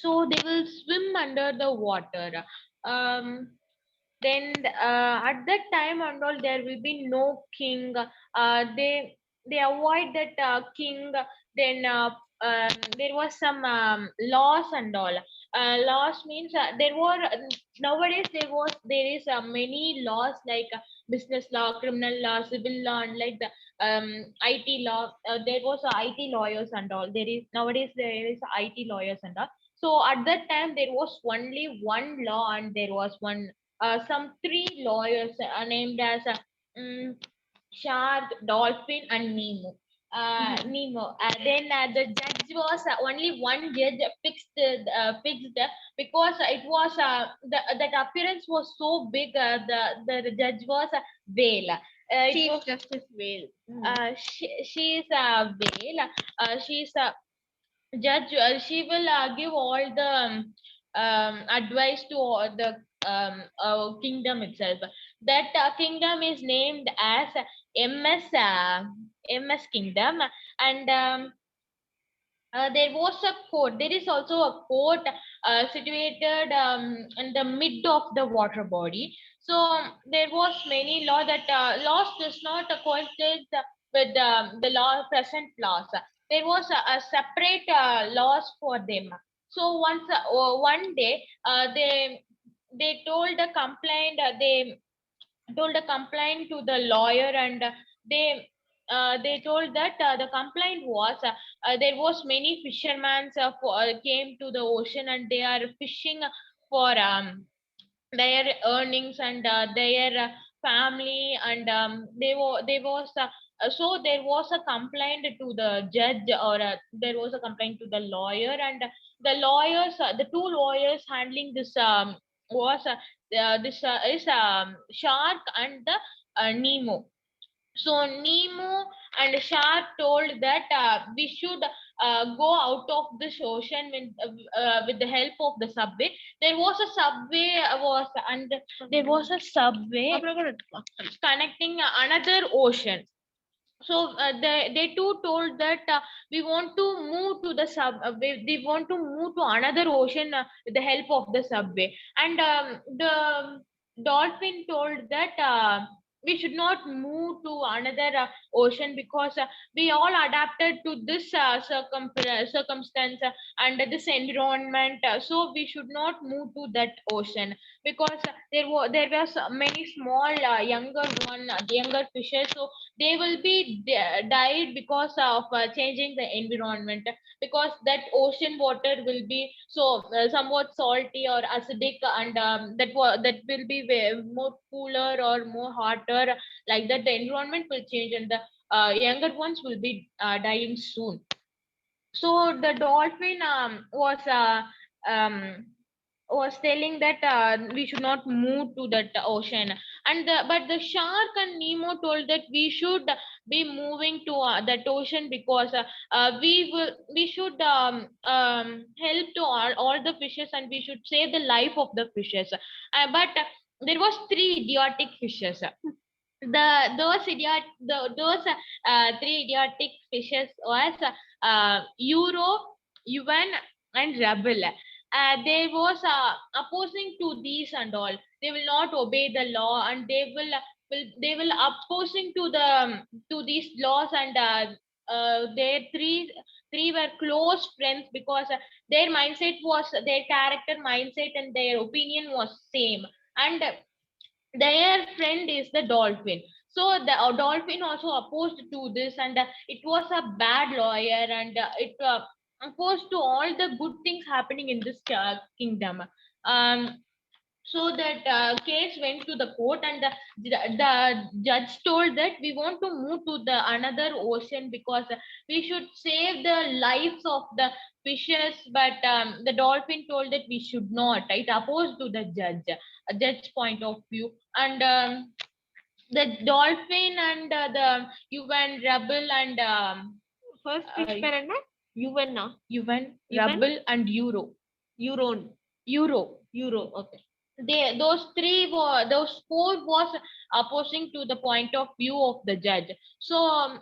so they will swim under the water. Then at that time and all there will be no king. They avoid that king. Then there was some laws and all. Laws means there were nowadays there is many laws like business law, criminal law, civil law, and like the IT law. There was IT lawyers and all. Nowadays there is IT lawyers and all. So at that time there was only one law, and there was some three lawyers named as Shark, Dolphin, and Nemo. Nemo. Then the judge was only one judge fixed because it was that appearance was so big. The judge was a whale. Chief Justice Whale. She is a whale. She is a judge. She will give all the advice to all the kingdom itself. That kingdom is named as MS kingdom, and there was a court. There is also a court situated in the mid of the water body. So there was many law that laws does not coincide with the law present laws. There was a separate laws for them. So one day they told the complaint. They told a complaint to the lawyer, and they told that the complaint was there was many fishermen came to the ocean, and they are fishing for their earnings and their family, and they was so there was a complaint to the judge, or there was a complaint to the lawyer, and the lawyers the two lawyers handling this was this is Shark and the Nemo. So Nemo and shark told that we should go out of this ocean with the help of the subway. There was a subway there was a subway connecting another ocean. So they too told that we want to move to the they want to move to another ocean with the help of the subway. And the dolphin told that we should not move to another ocean because we all adapted to this circumstance and this environment, so we should not move to that ocean because there was many small younger fishes, so they will be died because of changing the environment, because that ocean water will be so somewhat salty or acidic, and that will be more cooler or more hotter, like that the environment will change and the younger ones will be dying soon. So the dolphin um, was telling that we should not move to that ocean, and but the shark and Nemo told that we should be moving to that ocean because we should help to all the fishes, and we should save the life of the fishes. But there was three idiotic fishes. Those three idiotic fishes was Euro, Yuan, and Rebel. They was opposing to these and all. They will not obey the law, and they will opposing to these laws, and their three were close friends because their character mindset and their opinion was same, and their friend is the dolphin. So the dolphin also opposed to this, and it was a bad lawyer, and it opposed to all the good things happening in this kingdom. um so that case went to the court, and the judge told that we want to move to the another ocean because we should save the lives of the fishes, but the dolphin told that we should not. It opposed to the judge point of view, and the dolphin and the UN rebel and First fish pair என்ன UN -ah? UN UN? rebel and Euron. euro. Euro. Okay. Those four was opposing to the point of view of the judge. So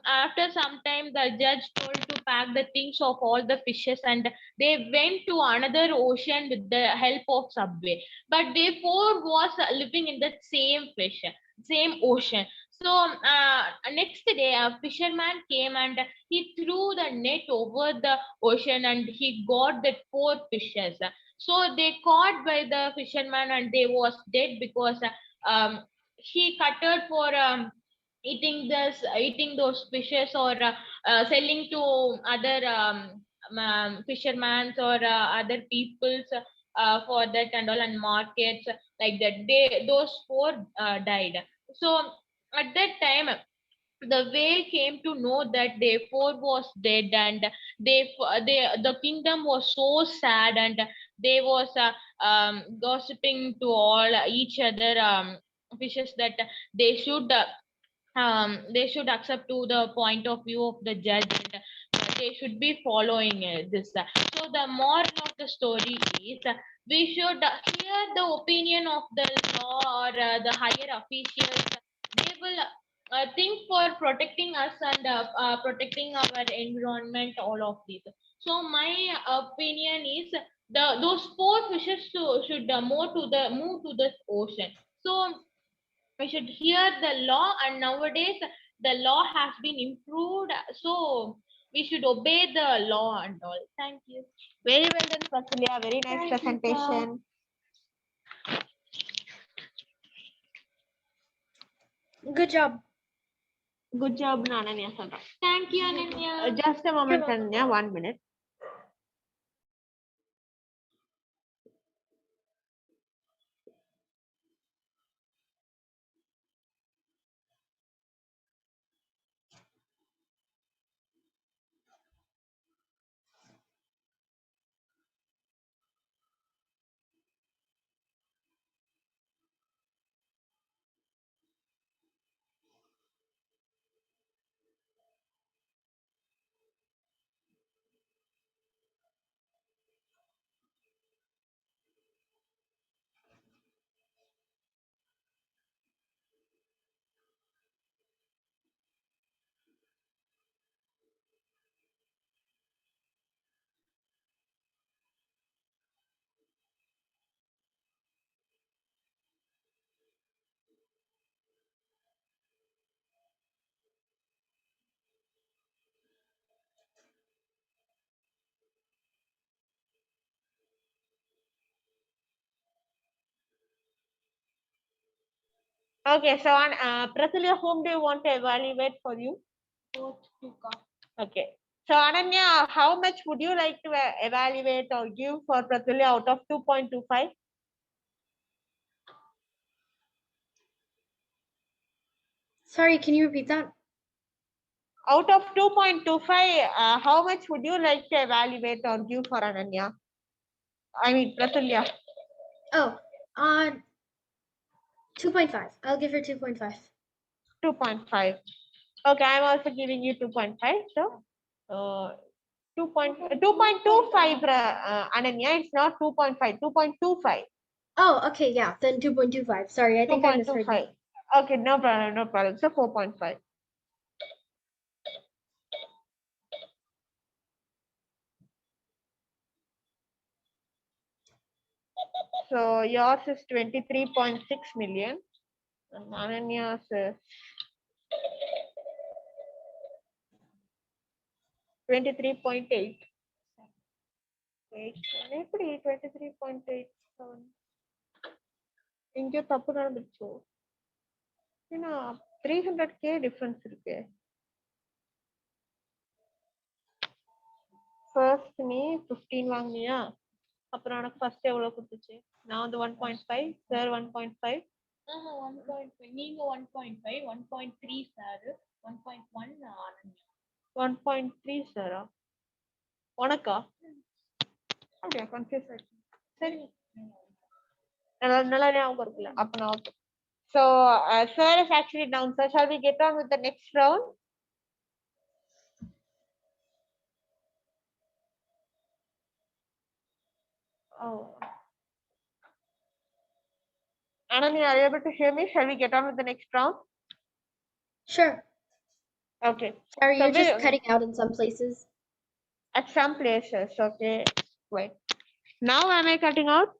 after some time the judge told to pack the things of all the fishes, and they went to another ocean with the help of subway, but they four was living in the same ocean. So next day a fisherman came, and he threw the net over the ocean, and he got the four fishes. So they caught by the fisherman, and they was dead because he cutted for eating those fishes, or selling to other fishermen or other peoples for that and all, and markets like that. Those four died. So at that time the whale came to know that their four was dead, and the kingdom was so sad, and they was gossiping to all each other fishes that they should uh, they should accept to the point of view of the judge, and they should be following this. So the moral of the story is we should hear the opinion of the law or the higher officials. They will think for protecting us and protecting our environment, all of these. So my opinion is those four fishes should move to the ocean. So we should hear the law, and nowadays the law has been improved, so we should obey the law and all. Thank you. Very well done, Pratulya. Very nice Thank you, presentation. Good job. Good job, Ananya சொல்றேன். Thank you, Ananya. Just a moment, Ananya. 1 minute. Okay, so on Prasila, whom do you want to evaluate for you? Both two cards. Okay. So Ananya, how much would you like to evaluate or give for Prasila out of 2.25? Sorry, can you repeat that? Out of 2.25, how much would you like to evaluate or give for Ananya? I mean, Pratulya. Oh, 2.5. I'll give her 2.5. 2.5. Okay, I'm also giving you 2.5. So, 2.25, Ananya. It's not 2.5, 2.25. Oh, okay, yeah, then 2.25. Sorry, I think I misheard you. 2.25. Okay, no problem, no problem. So 4.5. So yours is 23.6 million. And Ananya's is 23.8. எப்படி 23.87? இங்க தப்பு நடந்துச்சோ? ஏன்னா 300k difference இருக்கு. First நீ 15 வாங்குனியா? அப்புறம் எனக்கு first எவ்வளவு கொடுத்துச்சு? நான் வந்து 1.5, சார் 1.5. 1.5. நீங்க 1.5, 1.3 சார், 1.1 ஆனந்த். 1.3 சாரா? உனக்கா? அப்படியா, கன்ஃபியூஸ் ஆயிடுச்சு. சரி, நல்லா ஞாபகம் இருக்குல்ல, அப்ப நான் okay. So sir is actually down, sir. Shall we get on with the next round? Oh, Ananya, are you able to hear me? Shall we get on with the next round? Sure. Okay. Sorry, So you're just cutting out in some places. At some places, okay. Wait. Now am I cutting out?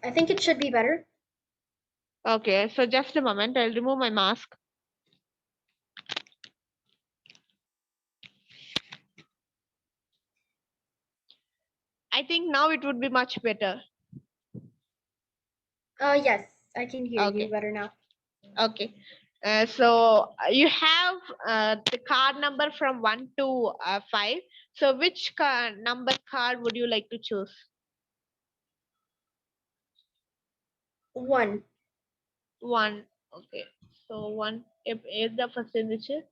I think it should be better. Okay, so just a moment. I'll remove my mask. I think now it would be much better. Yes, I can hear Okay. you better now. Okay. So you have the card number from 1 to 5. So which number card would you like to choose? 1. 1. Okay. So 1. Is the first signature?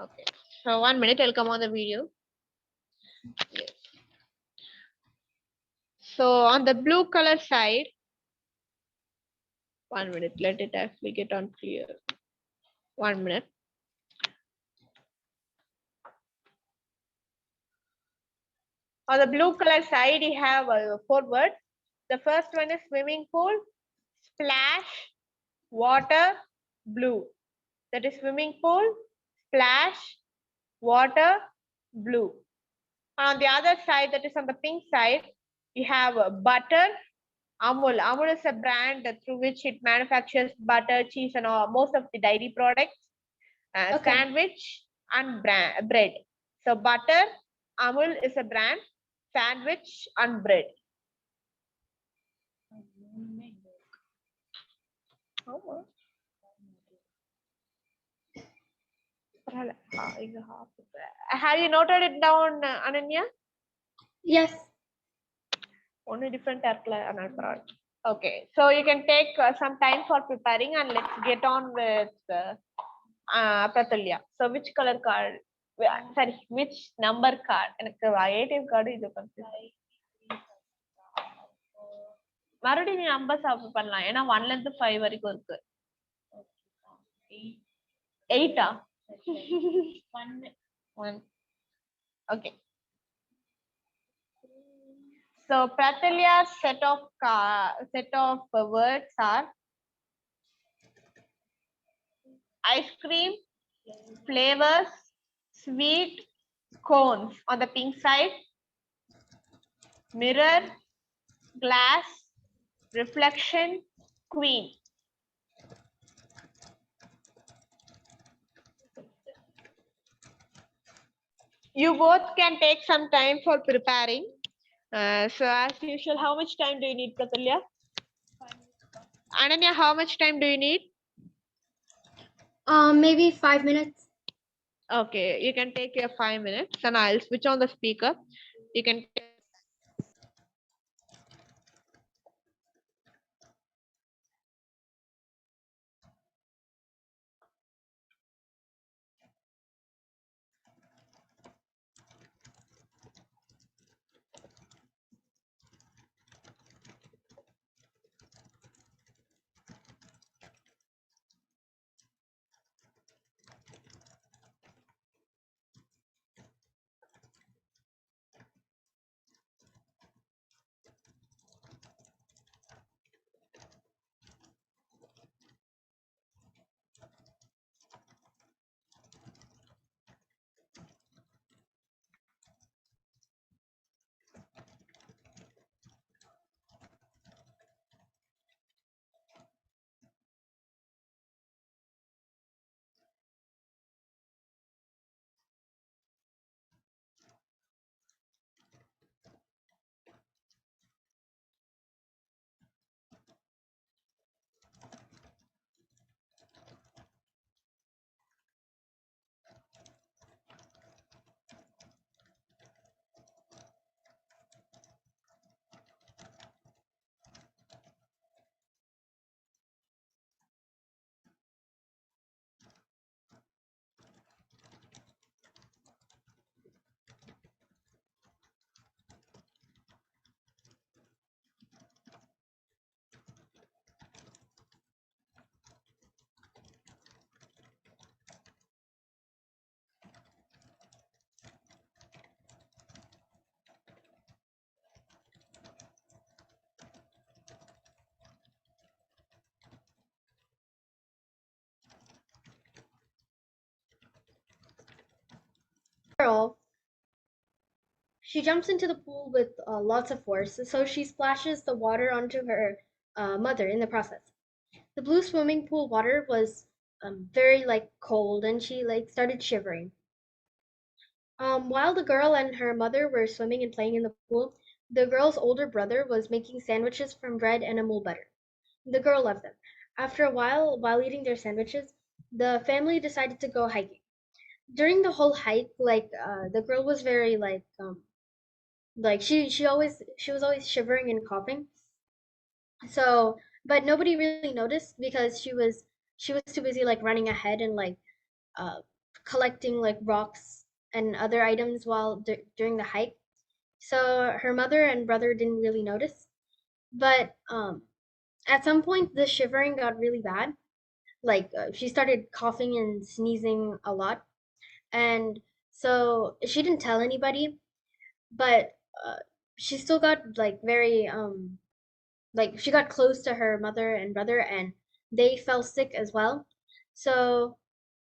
Okay. So 1 minute. I'll come on the video. Yes. So on the blue color side, 1 minute. Let it actually get on clear. 1 minute. On the blue color side, you have 4 words. The first one is swimming pool, splash, water, blue. That is swimming pool, splash, water, blue. On the other side, that is on the pink side, you have butter, Amul. Amul is a brand through which it manufactures butter, cheese, and all, most of the dairy products, Okay. sandwich, and bread. So butter, Amul is a brand, sandwich, and bread. Have you noted it down, Ananya? Yes. Only different okay, so you can take some time for preparing, and let's get on with Pratulya. So which color card? Sorry, which number card? எனக்கு 18 card இது confuse. மறுபடியும் நீ number சாப்பிட் பண்ணலாம், ஏன்னா 1 ல இருந்து 5 வரைக்கும் இருக்கு. 8 ஆ? 1. Okay. So Pratulya's set of words are ice cream, flavors, sweet, cones on the pink side, mirror, glass, reflection, queen. You both can take some time for preparing. So as usual, how much time do you need, Pratulya? Ananya, how much time do you need? Maybe 5 minutes. Okay, you can take your 5 minutes and I'll switch on the speaker. You can. Girl, she jumps into the pool with lots of force, so she splashes the water onto her mother in the process. The blue swimming pool water was very cold, and she started shivering. While the girl and her mother were swimming and playing in the pool, the girl's older brother was making sandwiches from bread and mole butter. The girl loved them. After a while eating their sandwiches, the family decided to go hiking. During the whole hike, the girl was very she was always shivering and coughing. So, but nobody really noticed because she was too busy running ahead and uh collecting rocks and other items while during the hike. So her mother and brother didn't really notice. But at some point the shivering got really bad. She started coughing and sneezing a lot, and so she didn't tell anybody, but she still got very she got close to her mother and brother, and they fell sick as well. So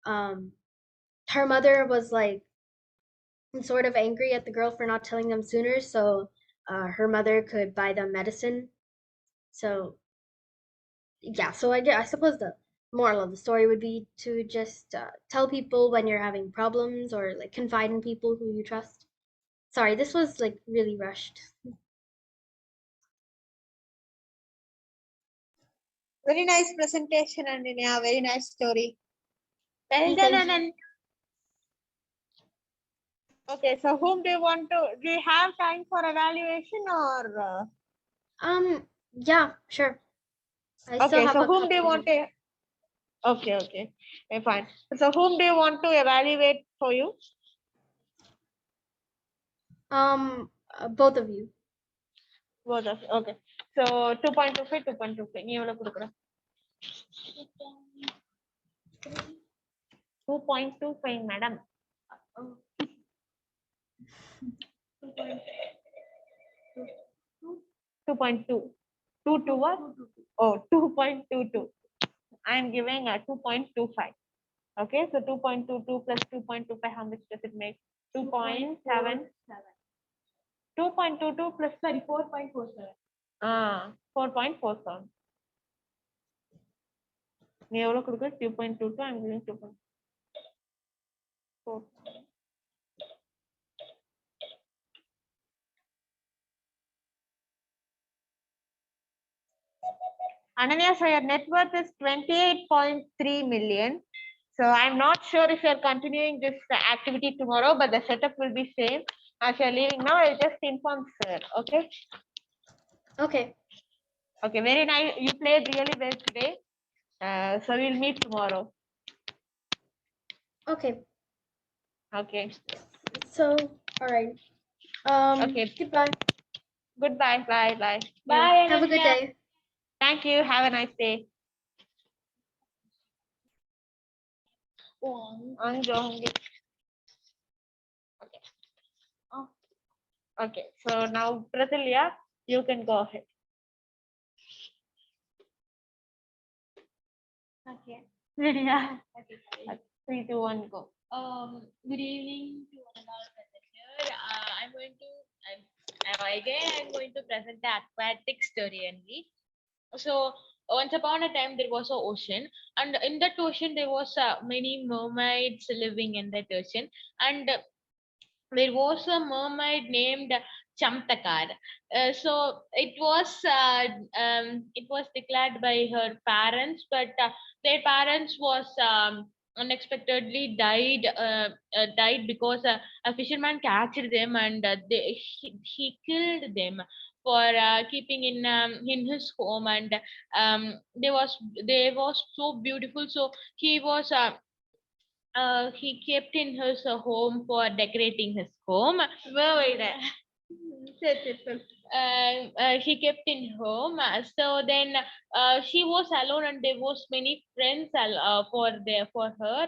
um her mother was sort of angry at the girl for not telling them sooner, so her mother could buy them medicine. So yeah, so I suppose the moral of the story would be to just tell people when you're having problems, or confide in people who you trust. Sorry, this was really rushed. Very nice presentation, Ananya. Very nice story. Well Thank done, you. Ananya. Okay, so whom do you want to? Do you have time for evaluation or? Yeah, sure. I still Okay, have so a whom do you couple want minutes. to? Okay, okay, fine. So whom do you want to evaluate for you? Both of you. Both of you. Okay. So 2.25, 2.25. நீ எவ்வளவு கொடுக்குற? 2.25, madam. 2.2. 2 what? Oh, 2.22. I am giving a 2.25. Okay, so 2.22 plus 2.25, how much does it make? 2.7. 2.22 plus, sorry, 4.47. 4.47. நீ எவ்வளவு கொடுக்குற? 2.22, I am giving 2.4. Ananya, so your net worth is 28.3 million. So I'm not sure if you're continuing this activity tomorrow, but the setup will be same. As you're leaving now, I'll just inform sir. Okay. Okay. Okay. Very nice. You played really well today. So we'll meet tomorrow. Okay. Okay. So, all right. Okay. Goodbye. Goodbye. Bye. Bye. Bye, Have a good Ananya. day. Thank you. Have a nice day. Anjo. Okay. Oh. Okay. So now, Pratulya, you can go ahead. Okay. Yeah. 3, 2, 1, go. Good evening to one and all present here. I'm going to present the aquatic story only. So once upon a time there was an ocean, and in that ocean there was many mermaids living in that ocean, and there was a mermaid named Chamtakar. So it was declared by her parents, but their parents was unexpectedly died because a fisherman catched them, and he killed them for keeping in his home, and they was so beautiful, so he kept in his home for decorating his home. Wait. He kept in home. So then she was alone, and there was many friends for her.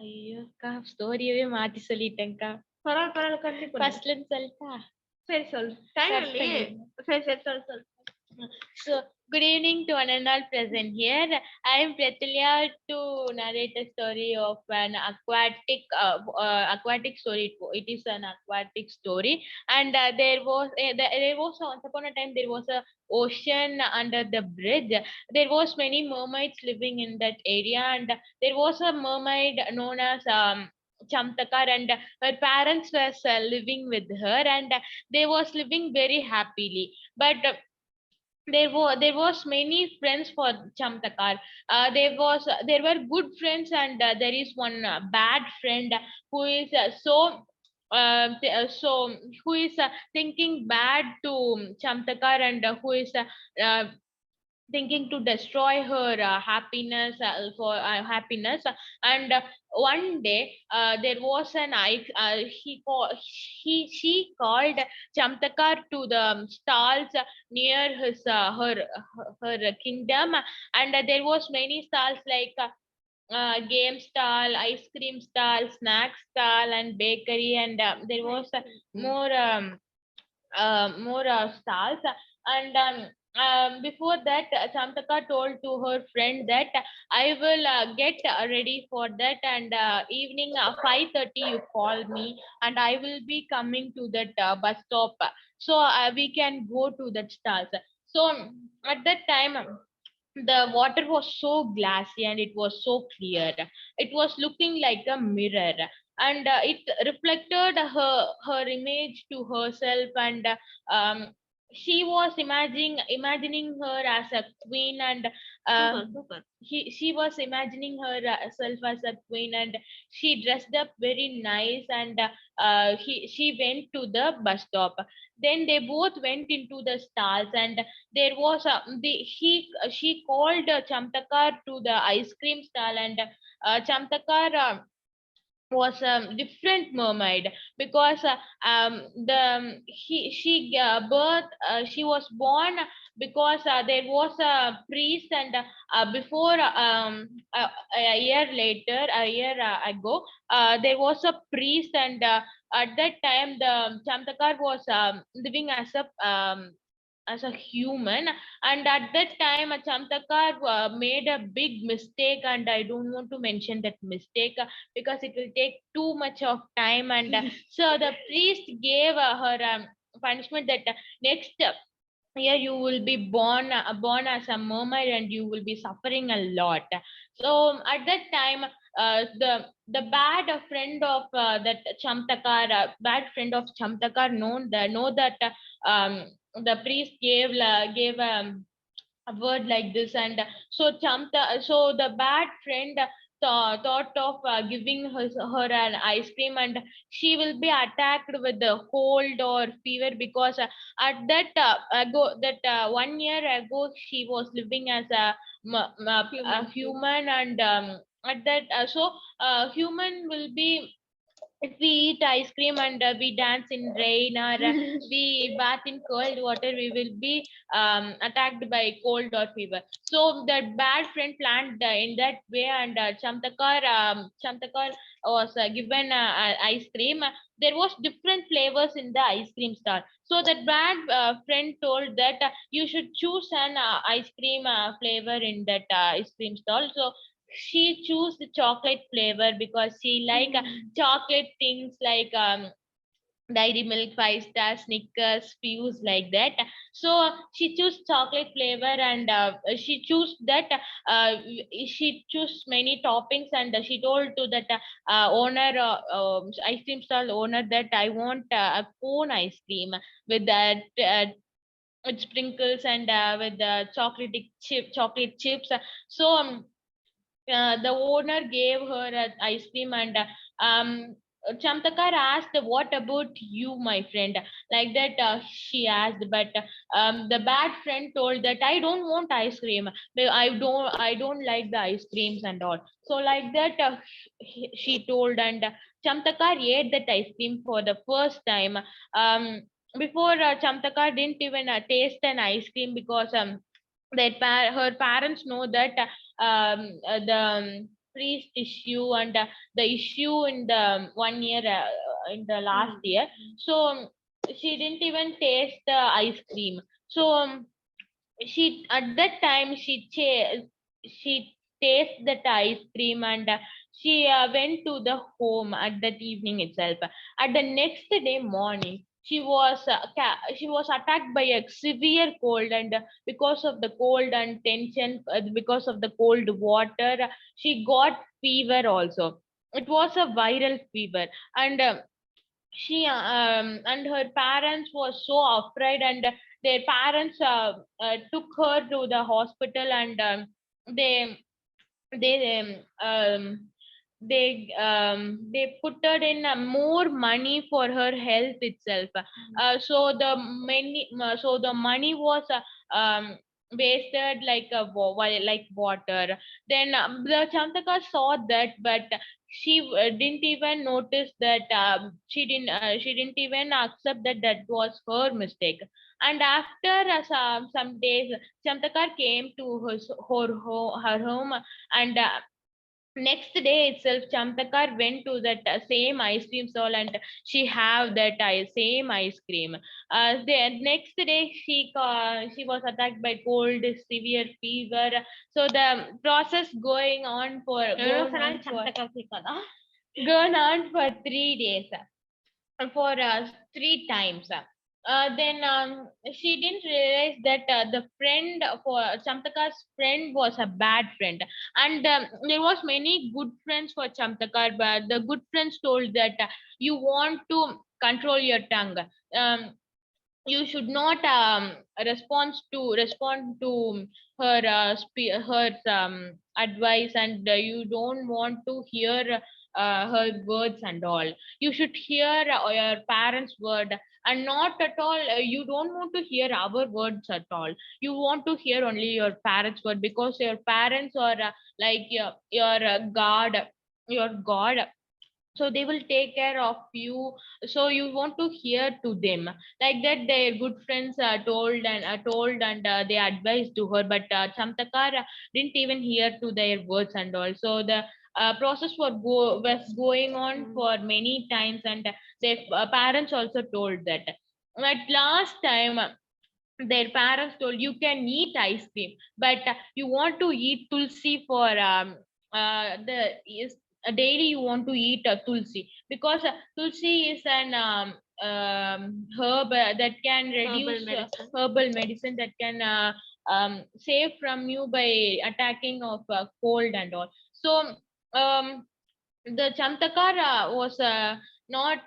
ஐயோ அக்கா ஸ்டோரியவே மாத்தி சொல்லிட்டேன்க்கா பரவாயில்ல கண்டிப்பா ஃபர்ஸ்ட்ல இருந்து சொல்லிட்டா சரி சொல்லு டைம் Cut இல்லையே பண்ணிடுங்க. சரி சொல்லு So, good evening to one and all present here. I am Pratulya to narrate a story of an aquatic story. It is an aquatic story, and there was once upon a time there was a ocean under the bridge. There was many mermaids living in that area, and there was a mermaid known as Chamtakar, and her parents was living with her, and they was living very happily. But there was many friends for Chamtakar. There were good friends, and there is one bad friend who is so who is thinking bad to Chamtakar, and who is thinking to destroy her happiness. And one day there was an she called Chamtakar to the stalls near her kingdom, and there was many stalls like game stall, ice cream stall, snack stall, and bakery, and there was more stalls. And before that, Chamtaka told to her friend that I will get ready for that, and evening 5:30 you call me, and I will be coming to that bus stop, so we can go to that stalls. So at that time the water was so glassy, and it was so clear. It was looking like a mirror, and it reflected her image to herself, and um, she was imagining her as a queen, and super. she was imagining herself as a queen, and she dressed up very nice, and she went to the bus stop. Then they both went into the stalls, and there was she called Chamtakar to the ice cream stall, and Chamtakar was a different mermaid, because the she birth she was born because there was a priest, and before a year later, a year ago, there was a priest, and at that time the Chamtakar was living as a human, and at that time Chamtakar made a big mistake, and I don't want to mention that mistake because it will take too much of time, and so the priest gave her punishment that next year you will be born as a mermaid, and you will be suffering a lot. So at that time the bad friend of that Chamtakar bad friend of Chamtakar know that the priest gave a word like this. And so so the bad friend thought of giving her an ice cream, and she will be attacked with the cold or fever, because at that ago that 1 year ago she was living as a human. And at that human will be, if we eat ice cream and we dance in rain, or we bath in cold water, we will be attacked by cold or fever. So that bad friend planned in that way. And Chamtakar was given ice cream. There was different flavors in the ice cream stall. So that bad friend told that you should choose an ice cream flavor in that ice cream stall. So she chose the chocolate flavor because she like chocolate things like Dairy Milk, Five Star, Snickers, Fuse, like that. So she chose chocolate flavor, and she chose that. She chose many toppings, and she told to that owner, ice cream stall owner, that I want a cone ice cream with that. With sprinkles and with chocolate chips. So the owner gave her an ice cream. And Chamtakar asked, "What about you, my friend?" Like that, she asked, but the bad friend told that I don't want ice cream. I don't like the ice creams and all. So like that, she told, and Chamtakar ate that ice cream for the first time. Before Chamtakar didn't even taste an ice cream, because her parents know that the priest issue, and the issue in the 1 year in the last year. So she didn't even taste the ice cream. So she at that time she tasted that ice cream. And she went to the home at that evening itself. At the next day morning, she was attacked by a severe cold. And because of the cold and tension, because of the cold water, she got fever also. It was a viral fever. And she and her parents was so afraid. And their parents took her to the hospital. And they they they put her in more money for her health itself. So the money was wasted like like water. Then the Chantaka saw that, but she didn't even notice that. She didn't even accept that that was her mistake. And after some days, Chantakar came to her home. And next day itself, Chamtakar went to that same ice cream stall, and she have that same ice cream. The next day, she was attacked by cold, severe fever. So the process going on for 3 days, for 3 times. Then she didn't realize that the friend for Chamtakar's friend was a bad friend. And there was many good friends for Chamtakar, but the good friends told that you want to control your tongue. Um, you should not respond to her advice. And you don't want to hear her words and all. You should hear your parents word, and not at all you don't want to hear our words at all. You want to hear only your parents word, because your parents are like your god. So they will take care of you. So you want to hear to them. Like that, their good friends told, and they advised to her. But Chamtakar didn't even hear to their words and all. So the process was going on for many times. And their parents also told that. At last time, their parents told, you can eat ice cream, but you want to eat tulsi for the is daily you want to eat tulsi, because tulsi is an herb that can reduce herbal medicine that can save from you by attacking of cold and all. So the Chamtakar was not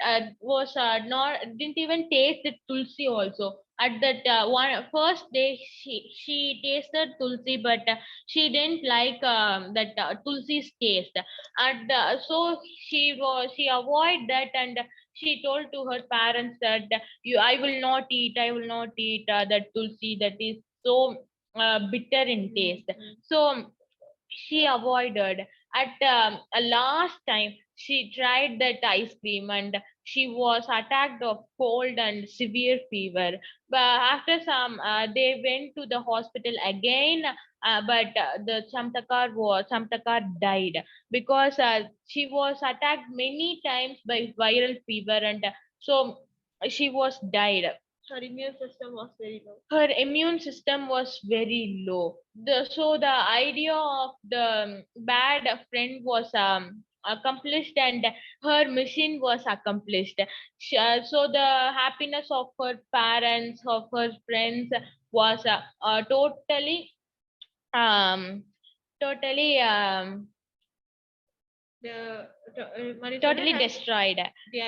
didn't even taste the tulsi also. At that one first day, she tasted tulsi, but she didn't like that tulsi's taste. And she avoid that, and she told to her parents that I will not eat, that tulsi, that is so bitter in taste. So she avoided. At a last time, she tried that ice cream, and she was attacked of cold and severe fever. But after some, they went to the hospital again. But the Samtakar died because she was attacked many times by viral fever, and so she was died. Her immune system was very low. Her immune system was very low. So the idea of the bad friend was accomplished, and her mission was accomplished. So the happiness of her parents, of her friends, was um, totally totally destroyed. The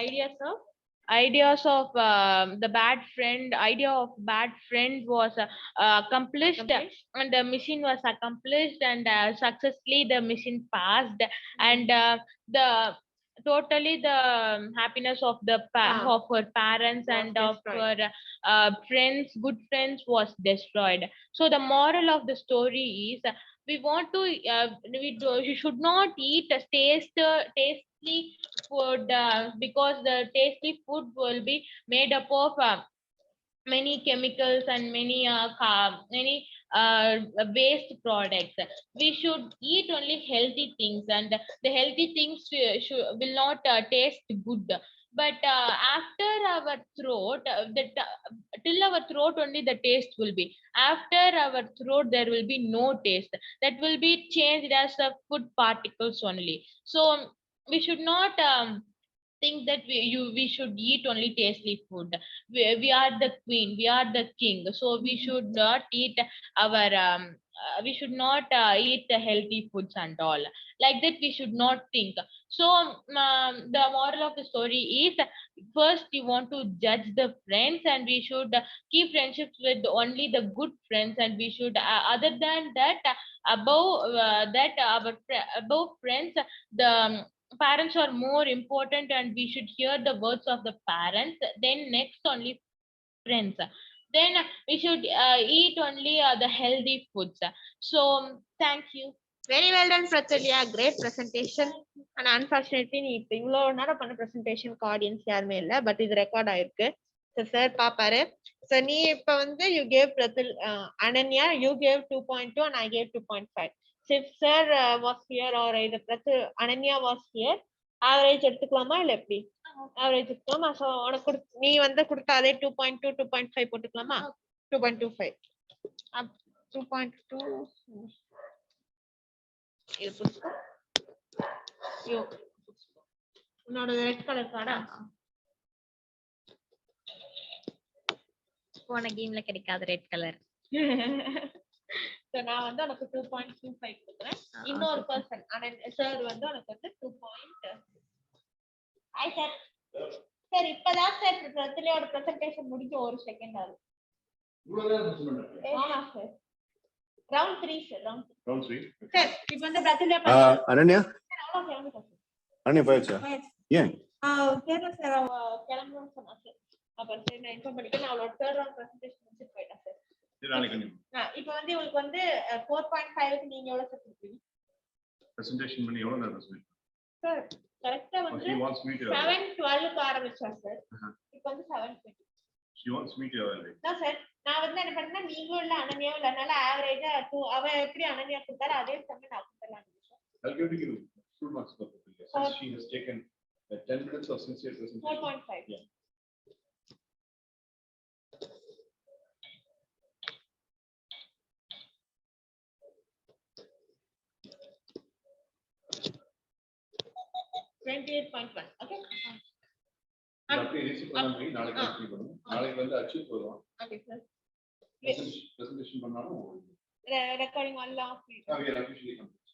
ideas of the bad friend, idea of bad friend was accomplished, and the mission was accomplished, and successfully the mission passed. And the totally the happiness of of her parents Was and of destroyed. her friends, good friends, was destroyed. So the moral of the story is, we want to you should not eat a tasty food, because the tasty food will be made up of many chemicals and many waste products. We should eat only healthy things, and the healthy things will not taste good. But after our throat, till our throat only the taste will be. After our throat, there will be no taste. That will be changed as food particles only. So we should not think that we should eat only tasty food. We are the queen, we are the king, so we should not eat our we should not eat the healthy foods and all. Like that, we should not think. So the moral of the story is, first you want to judge the friends, and we should keep friendships with only the good friends, and we should other than that, above friends, the parents are more important, and we should hear the words of the parents, then next only friends. Then we should eat only the healthy foods. So thank you. Very well done, Pratulya. Great presentation. And unfortunately, நீ இப்ப இவ்வளவு நேரம் பண்ண பிரசன்டேஷனுக்கு audience யாருமே இல்ல, but இது record ஆயிருக்கு. Sir பாப்பாரு. So நீ இப்ப வந்து you gave Ananya, you gave 2.2 and I gave 2.5. So if sir was here or either Ananya was here, average எடுத்துக்கலாமா இல்ல எப்படி? ஆவரேஜ் எடுத்துக்கலாமா? ஸோ உனக்கு நீ வந்து கொடுத்த அதே 2.2 2.5 போட்டுக்கலாமா? 2.25 2.2 இது புடிச்சுக்கோ. உன்னோட ரெட் கலர் கார்டா? போன கேம்ல கிடைக்காத ரெட் கலர். So நான் வந்து உனக்கு 2.25 கொடுக்குறேன். இன்னொரு பர்சன் சார் வந்து உனக்கு வந்து 2. Hi sir. சார் இப்பதான் சார் பிரத்லேயோட பிரசன்டேஷன் முடிஞ்சு ஒரு செகண்ட் ஆகுது. ஆமா sir. Round 3 sir. Round 3. Sir இப்போ வந்து பிரத்லே Ananya? அவ்வளோ Ananya போயாச்சா? ஏன்? கேரளா சார் கிளம்பணும்னு சொன்னா சார். அப்புறம் சரி நான் இன்ஃபார்ம் பண்ணிட்டு நான் அவளோட தேர்ட் ரவுண்ட் பிரசன்டேஷன் முடிச்சுட்டு போயிட்டேன் சார். இப்போ வந்து உங்களுக்கு வந்து 4.5க்கு நீங்க எவ்வளவு சார் கொடுப்பீங்க? Presentation பண்ணி எவ்வளவு நேரம் பேசுவீங்க? சார் கரெக்ட்டா வந்து 7:12க்கு ஆரம்பிச்சா சார். இப்போ வந்து 7:20. She wants me to early. Sir நான் வந்து என்ன பண்ணேன்னா நீங்களும் இல்ல அனன்யாவும் இல்ல, அதனால ஆவரேஜா அவ எப்படி அனன்யா கொடுத்தாரோ அதே சமயம் நான் கொடுத்தலாம். I'll give you full marks for Pratulya, since she has taken 10 minutes of sincere presentation. 4.5. Yeah. Okay. அப்படியே ரிசீவ் பண்ணி நாளைக்கு அச்சீவ் பண்ணுவோம். நாளைக்கு வந்து அச்சீவ் போறோம். Okay sir. Presentation பண்ணாலும் Recording all off. we are officially complete.